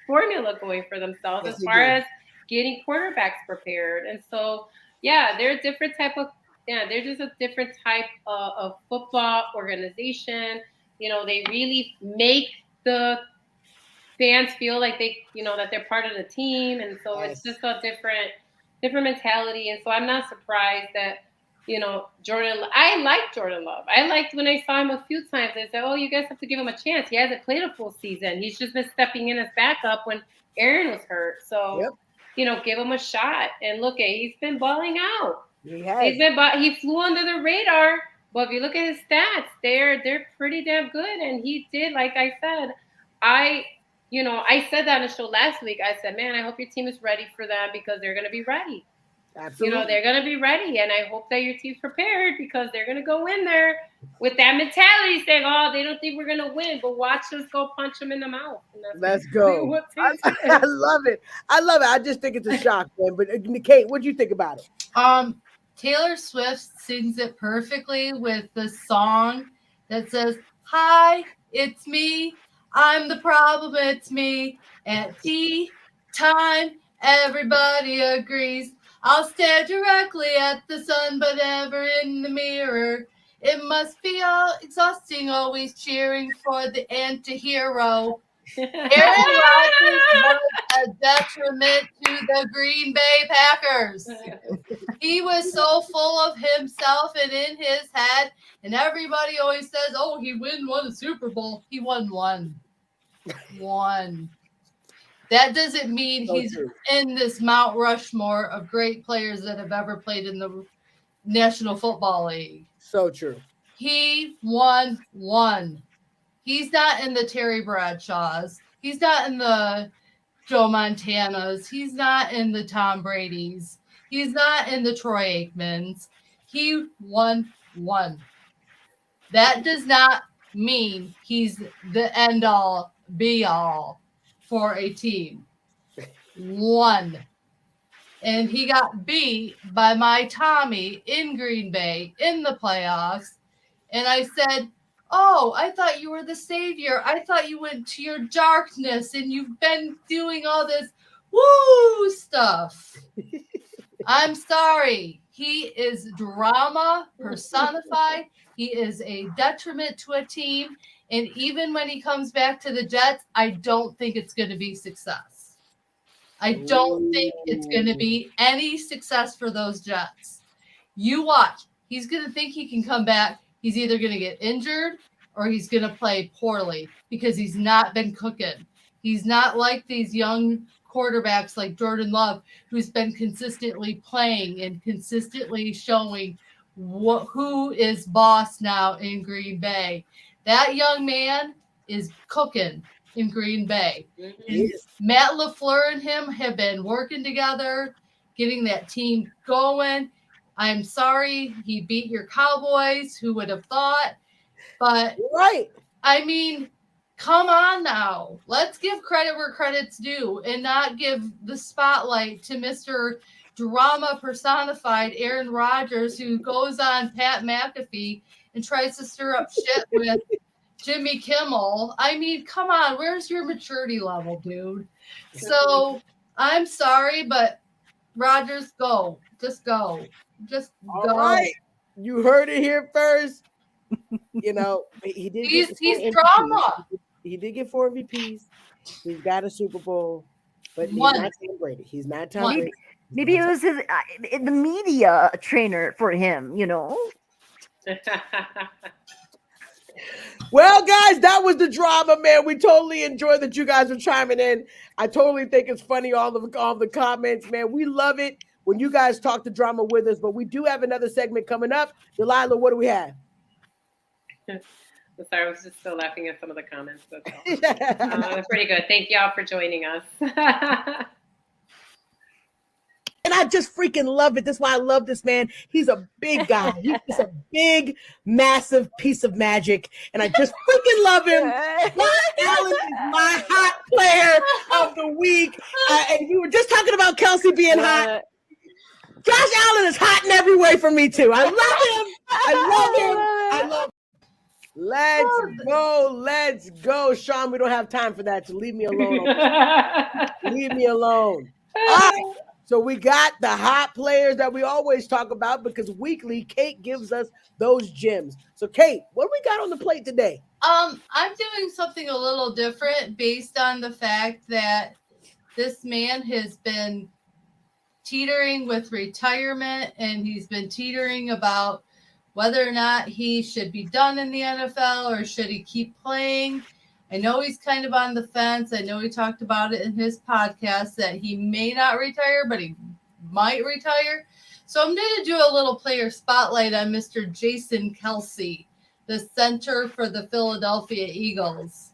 formula going for themselves Yes, as they far do. as getting quarterbacks prepared. And so, yeah, they're a different type of they're just a different type of football organization. They really make the fans feel like that they're part of the team, and so it's Yes. just a different mentality. And so I'm not surprised that Jordan. I like Jordan Love. I liked when I saw him a few times. I said, "Oh, you guys have to give him a chance. He hasn't played a full season. He's just been stepping in as backup when Aaron was hurt. So, give him a shot." And look, he's been balling out. He has. He flew under the radar. But if you look at his stats, they're pretty damn good. And he did, like I said, I said that on the show last week. I said, man, I hope your team is ready for them because they're going to be ready. Absolutely. They're going to be ready. And I hope that your team's prepared because they're going to go in there with that mentality saying, oh, they don't think we're going to win, but watch us go punch them in the mouth. Let's go. I love it. I love it. I just think it's a shock, man. But Kate, what do you think about it? Taylor Swift sings it perfectly with the song that says, hi, it's me. I'm the problem, it's me. At tea time, everybody agrees. I'll stare directly at the sun, but never in the mirror. It must be all exhausting, always cheering for the anti-hero. Aaron Rodgers was a detriment to the Green Bay Packers. He was so full of himself and in his head, and everybody always says, oh, he won a Super Bowl. He won one. That doesn't mean he's in this Mount Rushmore of great players that have ever played in the National Football League. So true. He won one. He's not in the Terry Bradshaws. He's not in the Joe Montanas. He's not in the Tom Bradys. He's not in the Troy Aikmans. He won one. That does not mean he's the end all be all for a team. One. And he got beat by my Tommy in Green Bay in the playoffs. And I said, oh, I thought you were the savior. I thought you went to your darkness and you've been doing all this woo stuff. I'm sorry. He is drama personified. He is a detriment to a team. And even when he comes back to the Jets, I don't think it's going to be success. I don't think it's going to be any success for those Jets. You watch. He's going to think he can come back. He's either going to get injured or he's going to play poorly because he's not been cooking. He's not like these young quarterbacks like Jordan Love, who's been consistently playing and consistently showing who is boss now in Green Bay. That young man is cooking in Green Bay. And Matt LaFleur and him have been working together, getting that team going. I'm sorry he beat your Cowboys. Who would have thought? But I mean, come on now. Let's give credit where credit's due and not give the spotlight to Mr. Drama personified Aaron Rodgers, who goes on Pat McAfee and tries to stir up shit with Jimmy Kimmel. I mean, come on. Where's your maturity level, dude? So I'm sorry, but Rodgers, go. Just go. Just All go. right. You heard it here first. He did. He's drama. He did get 4 MVPs. He's got a Super Bowl, but he's not Tom Brady. He's not Tom Brady. Maybe it was the media trainer for him. Well, guys, that was the drama, man. We totally enjoyed that you guys were chiming in. I totally think it's funny, all the comments, man. We love it when you guys talk the drama with us, but we do have another segment coming up. Delilah, what do we have? I'm sorry, I was just still laughing at some of the comments. That's pretty good. Thank y'all for joining us. And I just freaking love it. That's why I love this man. He's a big guy. He's just a big, massive piece of magic, and I just freaking love him. Josh Allen is my hot player of the week. And we were just talking about Kelsey being hot. Josh Allen is hot in every way for me too. I love him. Let's go. Sean, we don't have time for that, so leave me alone. Leave me alone. All right. So we got the hot players that we always talk about because weekly Kate gives us those gems. So Kate, what do we got on the plate today? I'm doing something a little different based on the fact that this man has been teetering with retirement, and he's been teetering about whether or not he should be done in the NFL or should he keep playing. I know he's kind of on the fence. I know he talked about it in his podcast that he may not retire, but he might retire. So I'm going to do a little player spotlight on Mr. Jason Kelce, the center for the Philadelphia Eagles.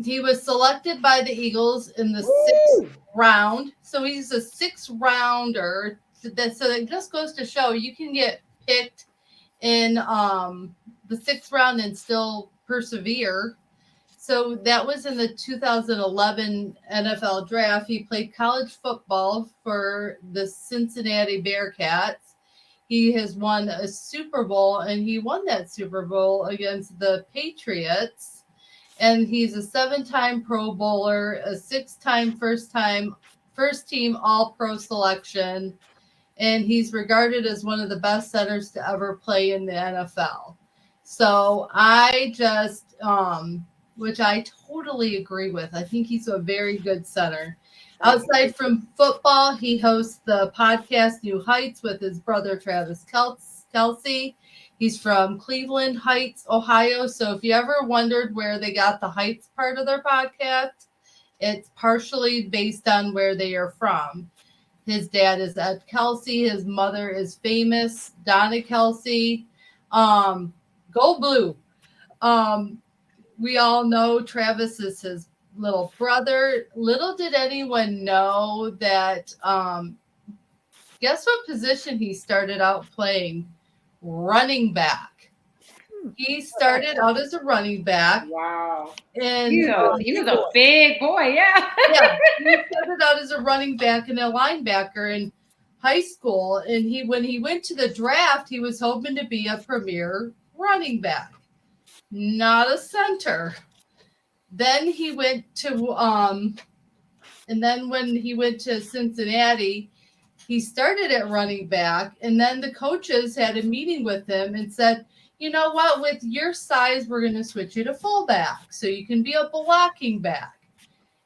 He was selected by the Eagles in the sixth round. So he's a sixth rounder. So that just goes to show you can get picked in the sixth round and still persevere. So that was in the 2011 NFL draft. He played college football for the Cincinnati Bearcats. He has won a Super Bowl, and he won that Super Bowl against the Patriots. And he's a 7-time Pro Bowler, a 6-time first team All-Pro selection. And he's regarded as one of the best centers to ever play in the NFL. So I just, which I totally agree with. I think he's a very good center. Outside from football, he hosts the podcast New Heights with his brother Travis Kelce. He's from Cleveland Heights, Ohio. So if you ever wondered where they got the Heights part of their podcast, it's partially based on where they are from. His dad is Ed Kelce. His mother is famous Donna Kelce. Go Blue. We all know Travis is his little brother. Little did anyone know that, guess what position he started out playing? Running back. He started out as a running back. Wow. And he was a big boy, yeah. Yeah. He started out as a running back and a linebacker in high school. And when he went to the draft, he was hoping to be a premier running back, not a center. Then he went to and then when he went to Cincinnati, he started at running back, and then the coaches had a meeting with him and said, you know what, with your size, we're going to switch you to fullback so you can be a blocking back.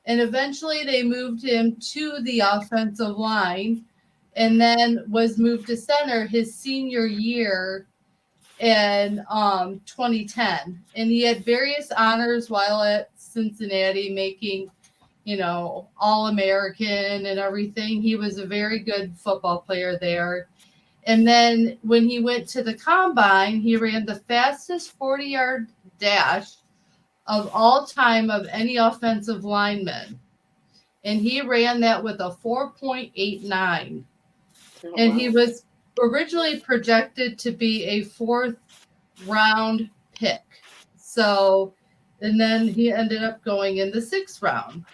And eventually they moved him to the offensive line and then was moved to center his senior year in 2010. And he had various honors while at Cincinnati, making, All-American and everything. He was a very good football player there. And then when he went to the combine, he ran the fastest 40-yard dash of all time of any offensive lineman. And he ran that with a 4.89. And he was originally projected to be a 4th-round pick. So, and then he ended up going in the 6th round.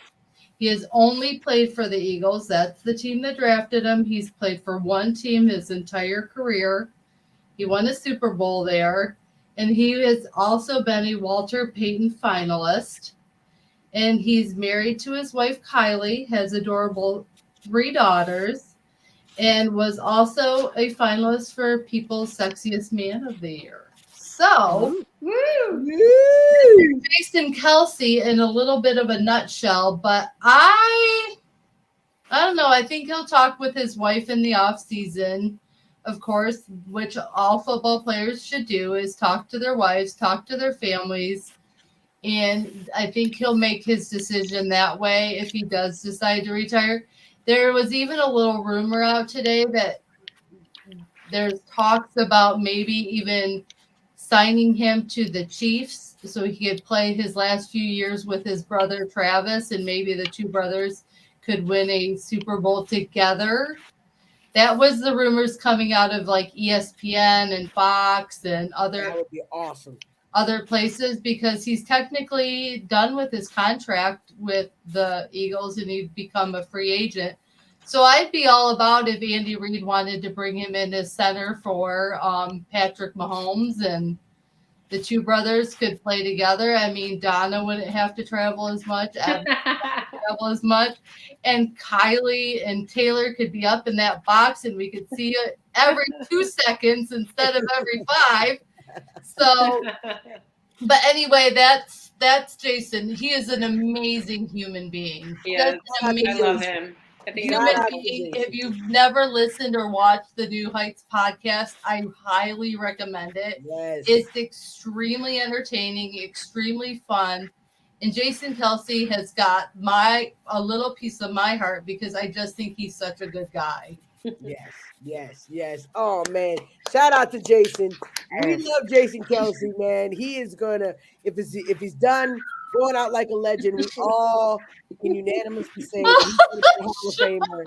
He has only played for the Eagles. That's the team that drafted him. He's played for one team his entire career. He won a Super Bowl there. And he has also been a Walter Payton finalist. And he's married to his wife, Kylie, has adorable 3 daughters, and was also a finalist for People's Sexiest Man of the Year. So, Jason Kelce in a little bit of a nutshell, but I don't know. I think he'll talk with his wife in the off season, of course, which all football players should do, is talk to their wives, talk to their families. And I think he'll make his decision that way if he does decide to retire. There was even a little rumor out today that there's talks about maybe even signing him to the Chiefs so he could play his last few years with his brother Travis, and maybe the 2 brothers could win a Super Bowl together. That was the rumors coming out of like ESPN and Fox and That would be awesome. other places, because he's technically done with his contract with the Eagles and he'd become a free agent. So I'd be all about if Andy Reid wanted to bring him in as center for Patrick Mahomes, and the two brothers could play together. I mean, Donna wouldn't have to travel as much, Evan wouldn't have to travel as much, and Kylie and Taylor could be up in that box and we could see it every 2 seconds instead of every 5. So, but anyway, that's Jason. He is an amazing human being. Yes, Just an I love him. I think he's human Shout out to being. Jason. If you've never listened or watched the New Heights podcast, I highly recommend it. Yes. It's extremely entertaining, extremely fun. And Jason Kelsey has got a little piece of my heart because I just think he's such a good guy. Yes. Oh man, shout out to Jason. We love Jason Kelsey, man. He is gonna, if he's done going out like a legend, we all can unanimously say that he's gonna be a Hall of Famer.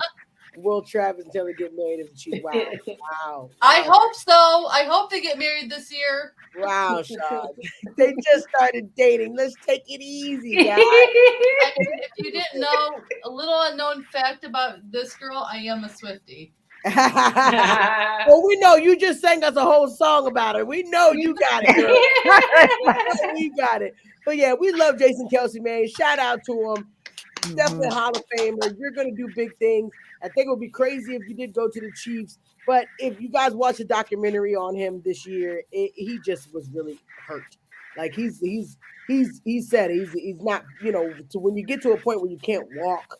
Will Travis and Taylor get married as a chief? Wow. I hope so. I hope they get married this year. Wow, Sean. They just started dating. Let's take it easy, guys. And if you didn't know, a little unknown fact about this girl, I am a Swiftie. Well, we know you just sang us a whole song about her. We know you got it, girl. We got it. But yeah, we love Jason Kelsey, man. Shout out to him. Definitely a Hall of Famer. You're going to do big things. I think it would be crazy if you did go to the Chiefs. But if you guys watch a documentary on him this year, he just was really hurt. Like he said he's not, so when you get to a point where you can't walk,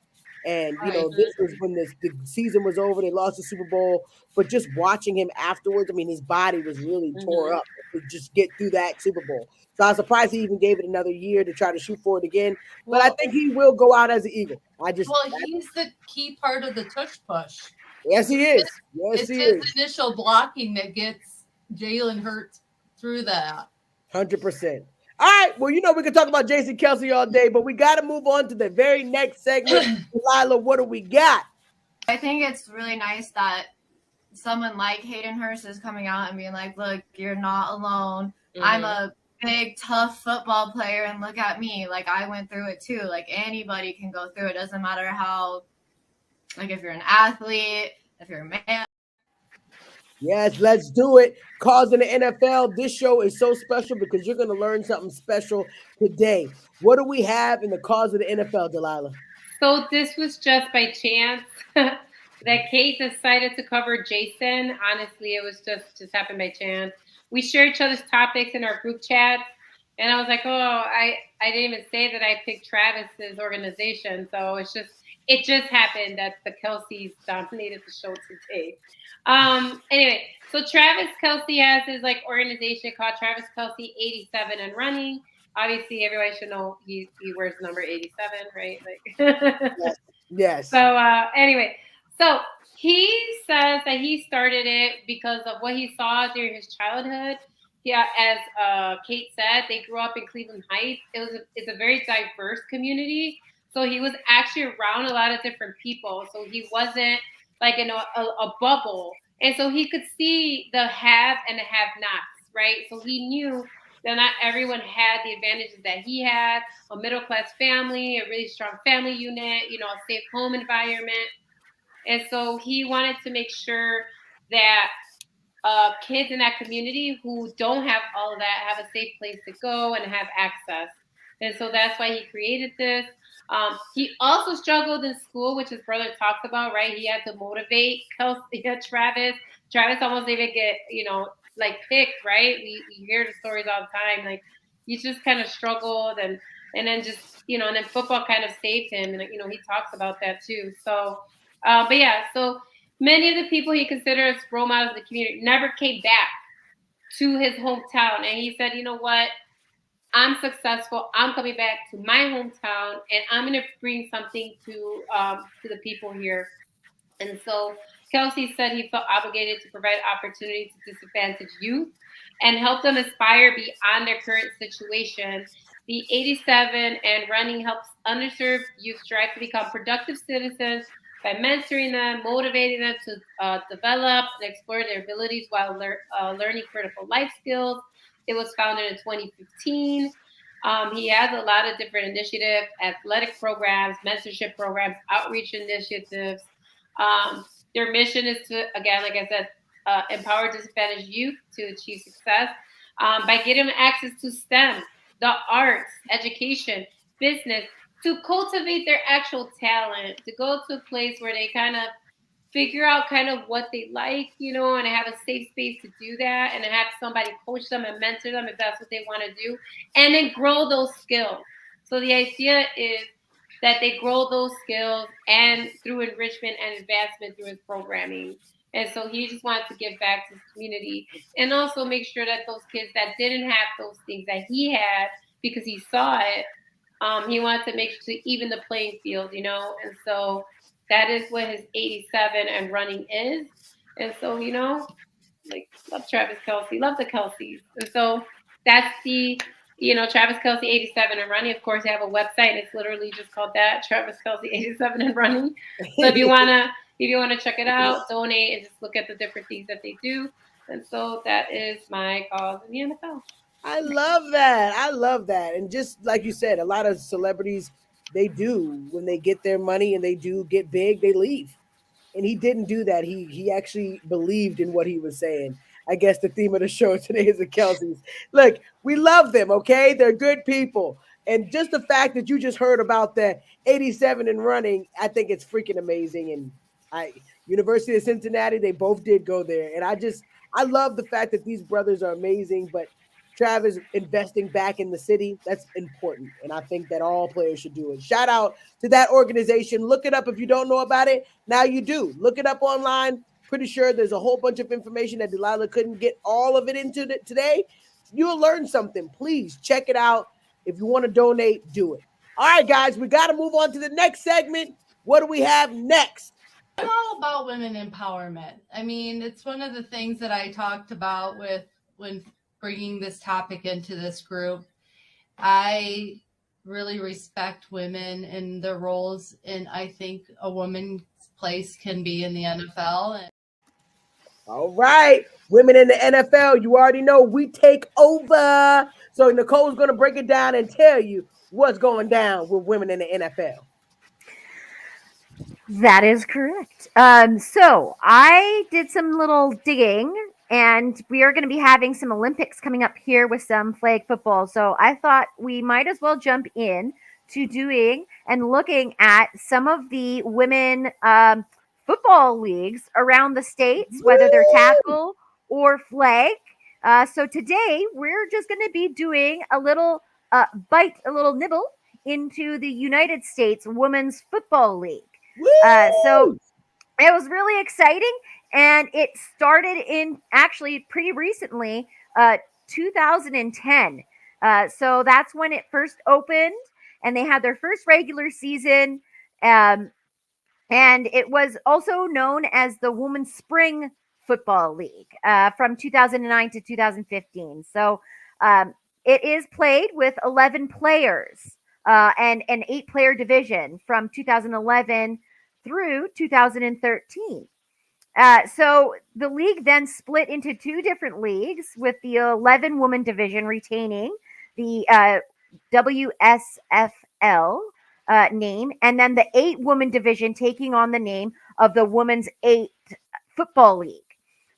and this was when the season was over, they lost the Super Bowl, but just watching him afterwards, I mean, his body was really tore up to just get through that Super Bowl. So I was surprised he even gave it another year to try to shoot for it again. But I think he will go out as an Eagle. He's the key part of the tush push. Yes, he is. It's his initial blocking that gets Jalen Hurts through that. 100%. All right. Well, we can talk about Jason Kelsey all day, but we got to move on to the very next segment. Lila, what do we got? I think it's really nice that someone like Hayden Hurst is coming out and being like, look, you're not alone. I'm a big, tough football player, and look at me. Like, I went through it too. Like, anybody can go through it. Doesn't matter how, like, if you're an athlete, if you're a man. Yes, let's do it. Cause in the NFL. This show is so special because you're going to learn something special today. What do we have in the cause of the NFL, Delilah? So this was just by chance that Kate decided to cover Jason. Honestly, it was just happened by chance. We share each other's topics in our group chats, and I was like, I didn't even say that I picked Travis's organization. So it just happened that the Kelseys dominated the show today. Anyway, so Travis Kelce has his organization called Travis Kelce 87 and Running. Obviously, everybody should know he wears number 87, right? Yes. So anyway, so he says that he started it because of what he saw during his childhood. Yeah, as Kate said, they grew up in Cleveland Heights. It's a very diverse community. So he was actually around a lot of different people. So he wasn't in a bubble. And so he could see the have and the have-nots, right? So he knew that not everyone had the advantages that he had, a middle-class family, a really strong family unit, a safe home environment. And so he wanted to make sure that kids in that community who don't have all of that have a safe place to go and have access. And so that's why he created this. He also struggled in school, which his brother talks about, right? He had to motivate Travis. Travis almost didn't get, picked, right? We hear the stories all the time. He just kind of struggled and then just, and then football kind of saved him. And, he talks about that too. So, but yeah, so many of the people he considers role models in the community never came back to his hometown. And he said, you know what? I'm successful. I'm coming back to my hometown, and I'm going to bring something to the people here. And so Kelsey said he felt obligated to provide opportunities to disadvantaged youth and help them aspire beyond their current situation. The 87 and running helps underserved youth strive to become productive citizens by mentoring them, motivating them to develop and explore their abilities while learning critical life skills. It was founded in 2015. He has a lot of different initiatives, athletic programs, mentorship programs, outreach initiatives. Their mission is to, again, like I said, empower disadvantaged youth to achieve success by getting them access to STEM, the arts, education, business, to cultivate their actual talent, to go to a place where they kind of figure out kind of what they like, and have a safe space to do that, and to have somebody coach them and mentor them if that's what they want to do, and then grow those skills. So the idea is that they grow those skills and through enrichment and advancement through his programming. And so he just wanted to give back to his community and also make sure that those kids that didn't have those things that he had because he saw it, he wanted to make sure to even the playing field, And so that is what his 87 and running is. And so, love Travis Kelce, love the Kelce's. And so that's the, Travis Kelce 87 and running. Of course, they have a website, and it's literally just called that, Travis Kelce 87 and running. So if you wanna check it out, donate, and just look at the different things that they do. And so that is my cause in the NFL. I love that. I love that. And just like you said, a lot of celebrities, they do, when they get their money and they do get big, they leave. And he didn't do that. He actually believed in what he was saying. I guess the theme of the show today is the Kelce's. Look, we love them, okay? They're good people. And just the fact that you just heard about the 87 and running, I think it's freaking amazing. And University of Cincinnati, they both did go there. And I love the fact that these brothers are amazing, but Travis investing back in the city, that's important. And I think that all players should do it. Shout out to that organization. Look it up if you don't know about it. Now you do. Look it up online. Pretty sure there's a whole bunch of information that Delilah couldn't get all of it into today. You'll learn something. Please check it out. If you want to donate, do it. All right, guys, we got to move on to the next segment. What do we have next? I'm all about women empowerment. I mean, it's one of the things that I talked about when bringing this topic into this group. I really respect women and their roles, and I think a woman's place can be in the NFL. All right, women in the NFL, you already know we take over. So Nicole's going to break it down and tell you what's going down with women in the NFL. That is correct. So I did some little digging, and we are going to be having some Olympics coming up here with some flag football. So I thought we might as well jump in to doing and looking at some of the women football leagues around the states, whether they're tackle or flag. So today we're just going to be doing a little nibble into the United States Women's Football League. So it was really exciting, and it started in actually pretty recently, 2010. So that's when it first opened, and they had their first regular season. And it was also known as the Women's Spring Football League from 2009 to 2015. So it is played with 11 players and an 8-player division from 2011 through 2013. So the league then split into 2 different leagues, with the 11-woman division retaining the WSFL name, and then the 8-woman division taking on the name of the Women's 8 Football League.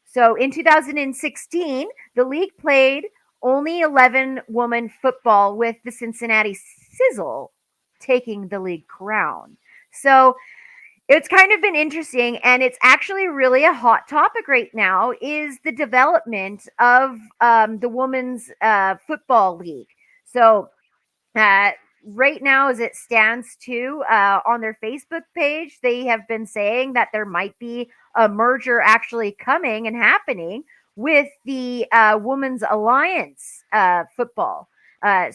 So in 2016, the league played only 11-woman football, with the Cincinnati Sizzle taking the league crown. So it's kind of been interesting, and it's actually really a hot topic right now, is the development of the Women's Football League. So right now, as it stands too, on their Facebook page, they have been saying that there might be a merger actually coming and happening with the Women's Alliance football.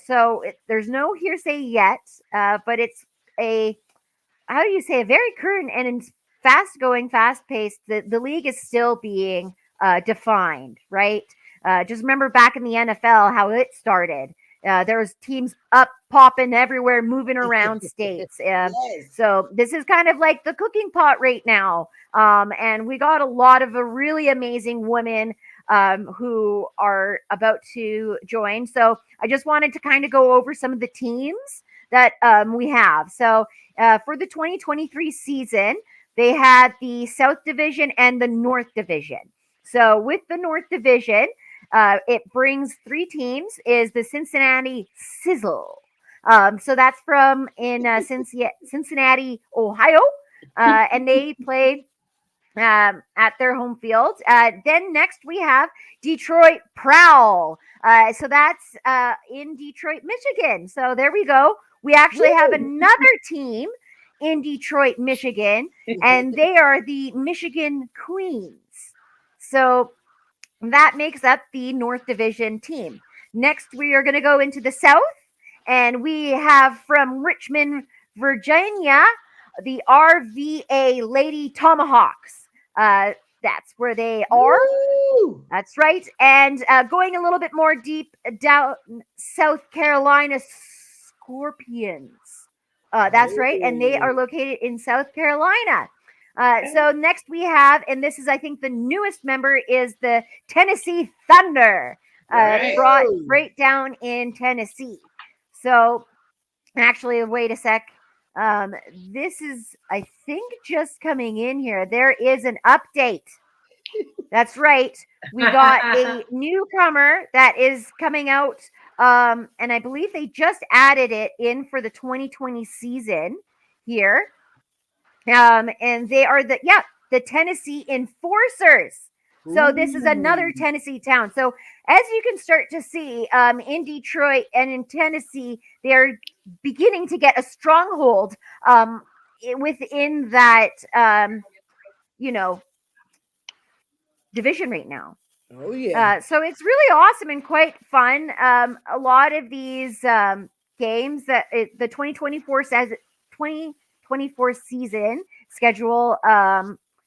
So there's no hearsay yet, but it's a very current and fast-going, fast-paced. The league is still being defined, right? Just remember back in the NFL how it started. There's teams up, popping everywhere, moving around states. Yes. So this is kind of like the cooking pot right now. And we got a lot of really amazing women who are about to join. So I just wanted to kind of go over some of the teams that we have. So for the 2023 season, they had the South Division and the North Division. So with the North Division, it brings 3 teams. Is the Cincinnati Sizzle. So that's from in Cincinnati, Ohio, and they play at their home field. Then next we have Detroit Prowl. So that's in Detroit, Michigan. So there we go. We actually have another team in Detroit, Michigan, and they are the Michigan Queens. So that makes up the North Division team. Next, we are going to go into the South, and we have from Richmond, Virginia, the RVA Lady Tomahawks. That's where they are. Woo! That's right. And going a little bit more deep down, South Carolina Scorpions. That's right. And they are located in South Carolina. So next we have, and this is, I think, the newest member is the Tennessee Thunder, brought right down in Tennessee. So actually, wait a sec. This is, I think, just coming in here. There is an update. That's right. We got a newcomer that is coming out, and I believe they just added it in for the 2020 season here. And they are the Tennessee Enforcers. So this is another Tennessee town. So as you can start to see, in Detroit and in Tennessee, they are beginning to get a stronghold within that division right now. Oh yeah. So it's really awesome and quite fun. A lot of these games that the 2024 season schedule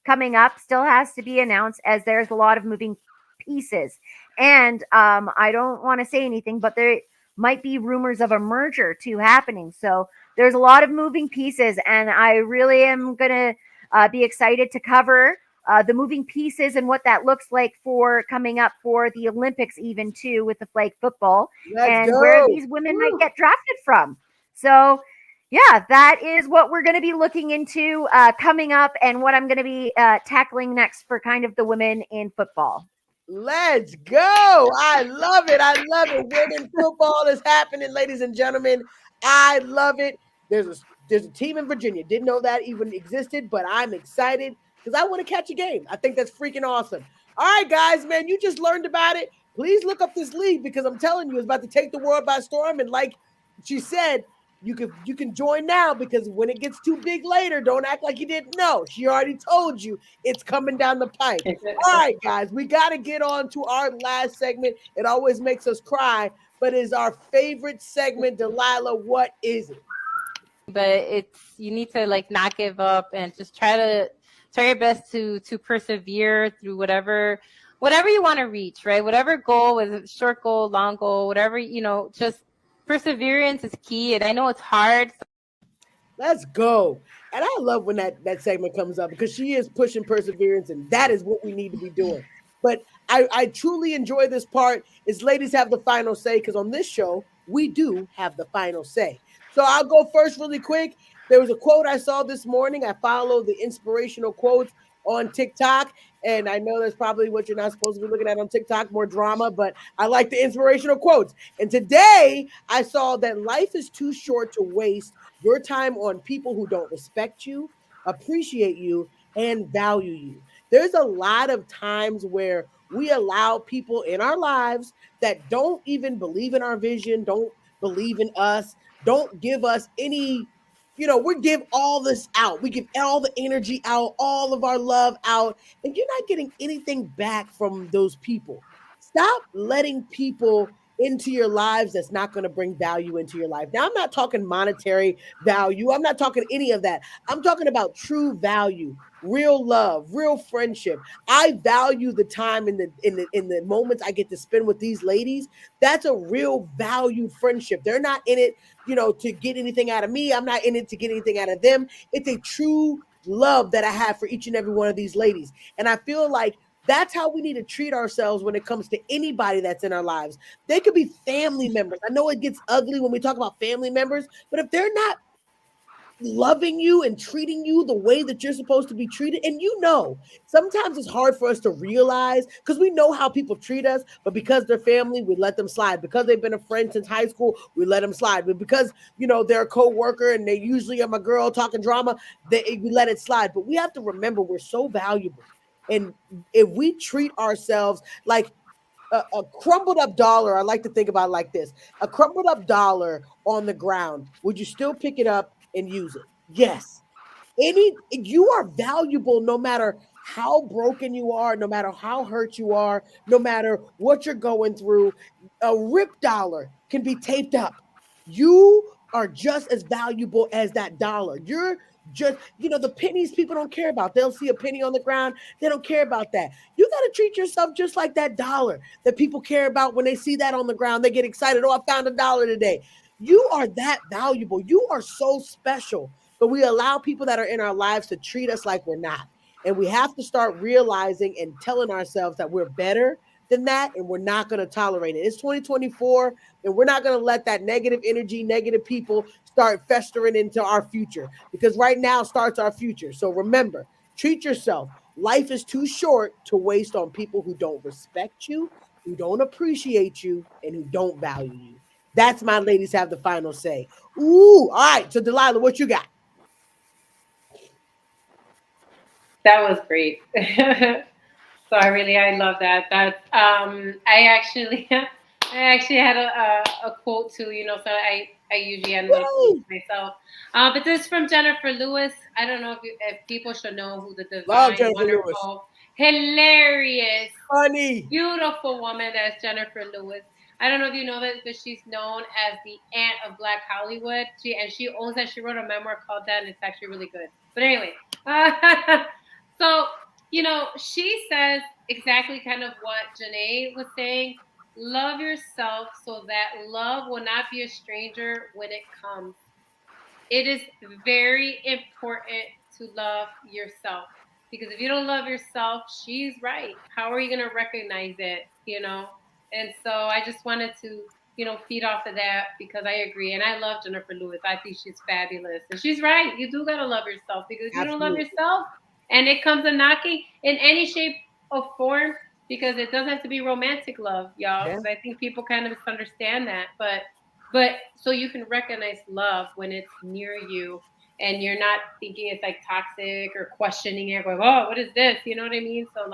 coming up still has to be announced, as there's a lot of moving pieces. And I don't want to say anything, but there might be rumors of a merger too happening. So there's a lot of moving pieces, and I really am going to be excited to cover the moving pieces and what that looks like for coming up for the Olympics, even too, with the flag football. Let's go. Where these women might get drafted from. So yeah, that is what we're going to be looking into coming up, and what I'm going to be tackling next for kind of the women in football. Let's go. I love it. I love it. Women football is happening, ladies and gentlemen. I love it. There's a team in Virginia. Didn't know that even existed, but I'm excited because I want to catch a game. I think that's freaking awesome. All right, guys, man, you just learned about it. Please look up this league, because I'm telling you, it's about to take the world by storm. And like she said, you can join now, because when it gets too big later, don't act like you didn't know. She already told you it's coming down the pipe. All right, guys, we got to get on to our last segment. It always makes us cry, but is our favorite segment. Delilah, what is it? But you need to not give up and just try your best to persevere through whatever you want to reach, right? Whatever goal, whether it's short goal, long goal, whatever, just perseverance is key. And I know it's hard. Let's go. And I love when that segment comes up, because she is pushing perseverance, and that is what we need to be doing. But I truly enjoy this part, is ladies have the final say, because on this show, we do have the final say. So I'll go first really quick. There was a quote I saw this morning. I follow the inspirational quotes on TikTok, and I know that's probably what you're not supposed to be looking at on TikTok, more drama, but I like the inspirational quotes. And today I saw that life is too short to waste your time on people who don't respect you, appreciate you, and value you. There's a lot of times where we allow people in our lives that don't even believe in our vision, don't believe in us, don't give us any, we give all this out. We give all the energy out, all of our love out, and you're not getting anything back from those people. Stop letting people into your lives that's not going to bring value into your life. Now, I'm not talking monetary value. I'm not talking any of that. I'm talking about true value, real love, real friendship. I value the time in the moments I get to spend with these ladies. That's a real valued friendship. They're not in it, to get anything out of me. I'm not in it to get anything out of them. It's a true love that I have for each and every one of these ladies. And I feel like that's how we need to treat ourselves when it comes to anybody that's in our lives. They could be family members. I know it gets ugly when we talk about family members, but if they're not loving you and treating you the way that you're supposed to be treated, and sometimes it's hard for us to realize because we know how people treat us, but because they're family, we let them slide. Because they've been a friend since high school, we let them slide. But because they're a co-worker and they usually are my girl talking drama, we let it slide. But we have to remember we're so valuable. And if we treat ourselves like a crumbled up dollar, I like to think about it like this: a crumbled up dollar on the ground, would you still pick it up and use it? Yes. You are valuable no matter how broken you are, no matter how hurt you are, no matter what you're going through. A rip dollar can be taped up. You are just as valuable as that dollar. You're just, the pennies people don't care about. They'll see a penny on the ground. They don't care about that. You got to treat yourself just like that dollar that people care about. When they see that on the ground, they get excited. Oh, I found a dollar today. You are that valuable. You are so special. But we allow people that are in our lives to treat us like we're not. And we have to start realizing and telling ourselves that we're better than that, and we're not going to tolerate it. It's 2024, and we're not going to let that negative energy, negative people start festering into our future, because right now starts our future. So remember, treat yourself. Life is too short to waste on people who don't respect you, who don't appreciate you, and who don't value you. That's my ladies have the final say. Ooh, all right. So Delilah, what you got? That was great. So I love that. That's I actually I actually had a quote too. So I usually end with a quote Woo! myself. But this is from Jennifer Lewis. I don't know if people should know who the Love divine, Jennifer Lewis. wonderful, hilarious, Funny. beautiful woman that's Jennifer Lewis. I don't know if you know that, but she's known as the aunt of Black Hollywood. She owns that. She wrote a memoir called that, and it's actually really good. But anyway, so she says exactly kind of what Janae was saying. Love yourself so that love will not be a stranger when it comes. It is very important to love yourself, because if you don't love yourself, she's right. How are you going to recognize it? And so I just wanted to feed off of that, because I agree, and I love Jennifer Lewis. I think she's fabulous, and she's right. You do got to love yourself, because if you don't love Absolutely. yourself and it comes a knocking in any shape or form, because it doesn't have to be romantic love, y'all, Yeah. because I think people kind of misunderstand that. But so you can recognize love when it's near you, and you're not thinking it's like toxic or questioning it, going, oh, what is this? You know what I mean? So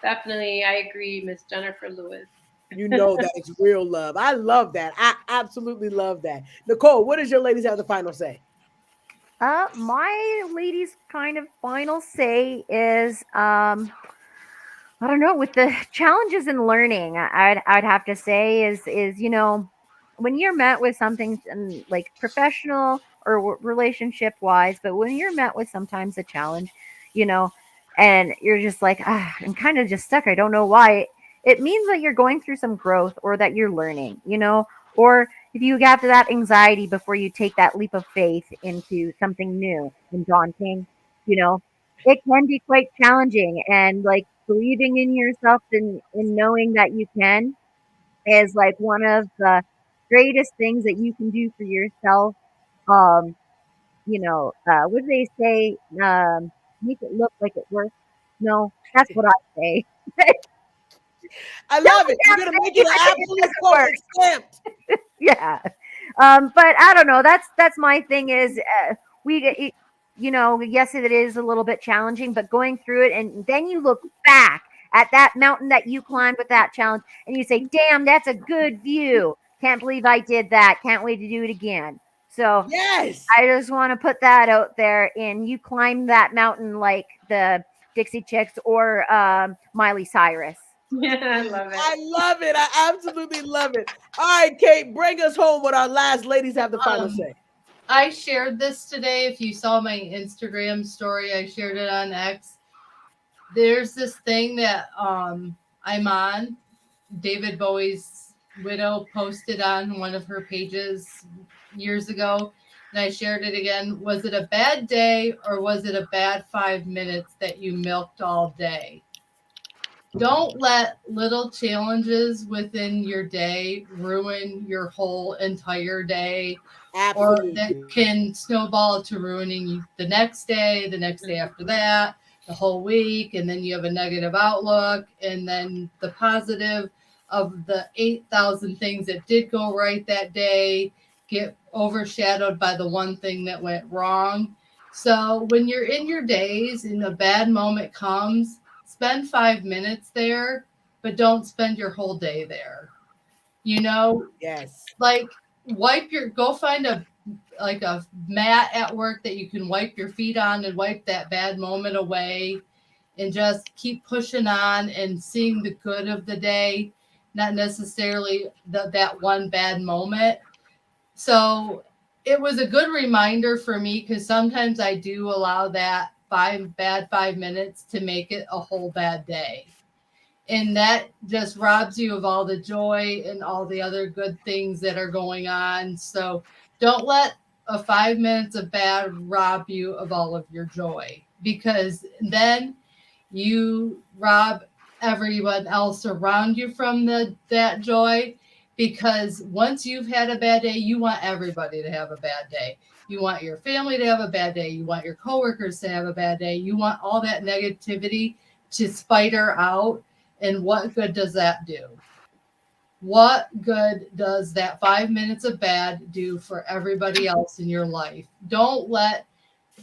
definitely I agree, Miss Jennifer Lewis. That is real love. I love that. I absolutely love that. Nicole, what does your ladies have the final say? My ladies kind of final say is I don't know, with the challenges in learning, I'd have to say is when you're met with something like professional or relationship wise, but when you're met with sometimes a challenge, you know, and you're just like, I'm kind of just stuck. I don't know why. It means that you're going through some growth or that you're learning, or if you have that anxiety before you take that leap of faith into something new and daunting, you know, it can be quite challenging, and like believing in yourself and knowing that you can is like one of the greatest things that you can do for yourself. um what do they say? Make it look like it works. No, that's what I say. I Don't love it. You're damn gonna thing make it you an think it absolute doesn't quote. work. It's stamped. Yeah. But I don't know. That's my thing is we yes, it is a little bit challenging, but going through it and then you look back at that mountain that you climbed with that challenge and you say, "Damn, that's a good view. Can't believe I did that. Can't wait to do it again." So, Yes. I just want to put that out there, and you climb that mountain like the Dixie Chicks or Miley Cyrus. I love it. I love it. I absolutely love it. All right, Kate, bring us home with our last ladies have the final say. I shared this today. If you saw my Instagram story, I shared it on X. There's this thing that I'm on. David Bowie's widow posted on one of her pages years ago, and I shared it again. Was it a bad day or was it a bad 5 minutes that you milked all day? Don't let little challenges within your day ruin your whole entire day, or that Absolutely. can snowball to ruining you the next day after that, the whole week, and then you have a negative outlook, and then the positive of the 8,000 things that did go right that day get overshadowed by the one thing that went wrong. So when you're in your days and a bad moment comes, spend 5 minutes there, but don't spend your whole day there. You know, Yes. like go find a mat at work that you can wipe your feet on and wipe that bad moment away, and just keep pushing on and seeing the good of the day, not necessarily that one bad moment. So it was a good reminder for me, because sometimes I do allow that 5 minutes to make it a whole bad day. And that just robs you of all the joy and all the other good things that are going on. So don't let a 5 minutes of bad rob you of all of your joy, because then you rob everyone else around you from that joy. Because once you've had a bad day, you want everybody to have a bad day. You want your family to have a bad day. You want your coworkers to have a bad day. You want all that negativity to spider out. And what good does that do? What good does that 5 minutes of bad do for everybody else in your life? Don't let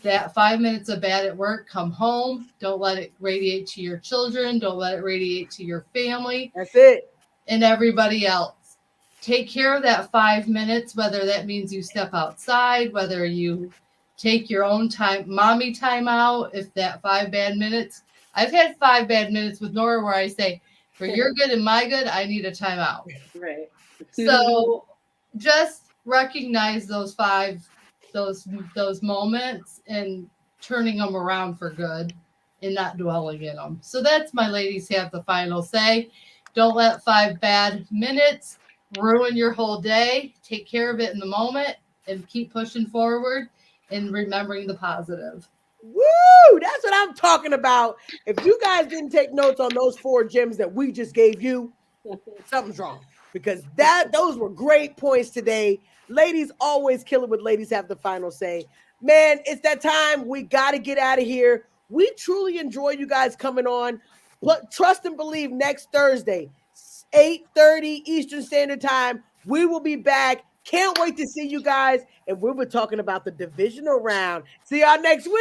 that 5 minutes of bad at work come home. Don't let it radiate to your children. Don't let it radiate to your family That's it. and everybody else. Take care of that 5 minutes, whether that means you step outside, whether you take your own mommy time out. If that 5 bad minutes, I've had 5 bad minutes with Nora where I say, for your good and my good, I need a timeout. Right. So just recognize those moments and turning them around for good and not dwelling in them. So that's my ladies have the final say. Don't let 5 bad minutes ruin your whole day. Take care of it in the moment and keep pushing forward and remembering the positive. Woo! That's what I'm talking about. If you guys didn't take notes on those 4 gems that we just gave you, something's wrong, because those were great points today. Ladies always kill it with ladies have the final say. Man, it's that time. We got to get out of here. We truly enjoy you guys coming on. But trust and believe, next Thursday, 8:30 Eastern Standard Time, we will be back. Can't wait to see you guys. And we'll be talking about the divisional round. See y'all next week.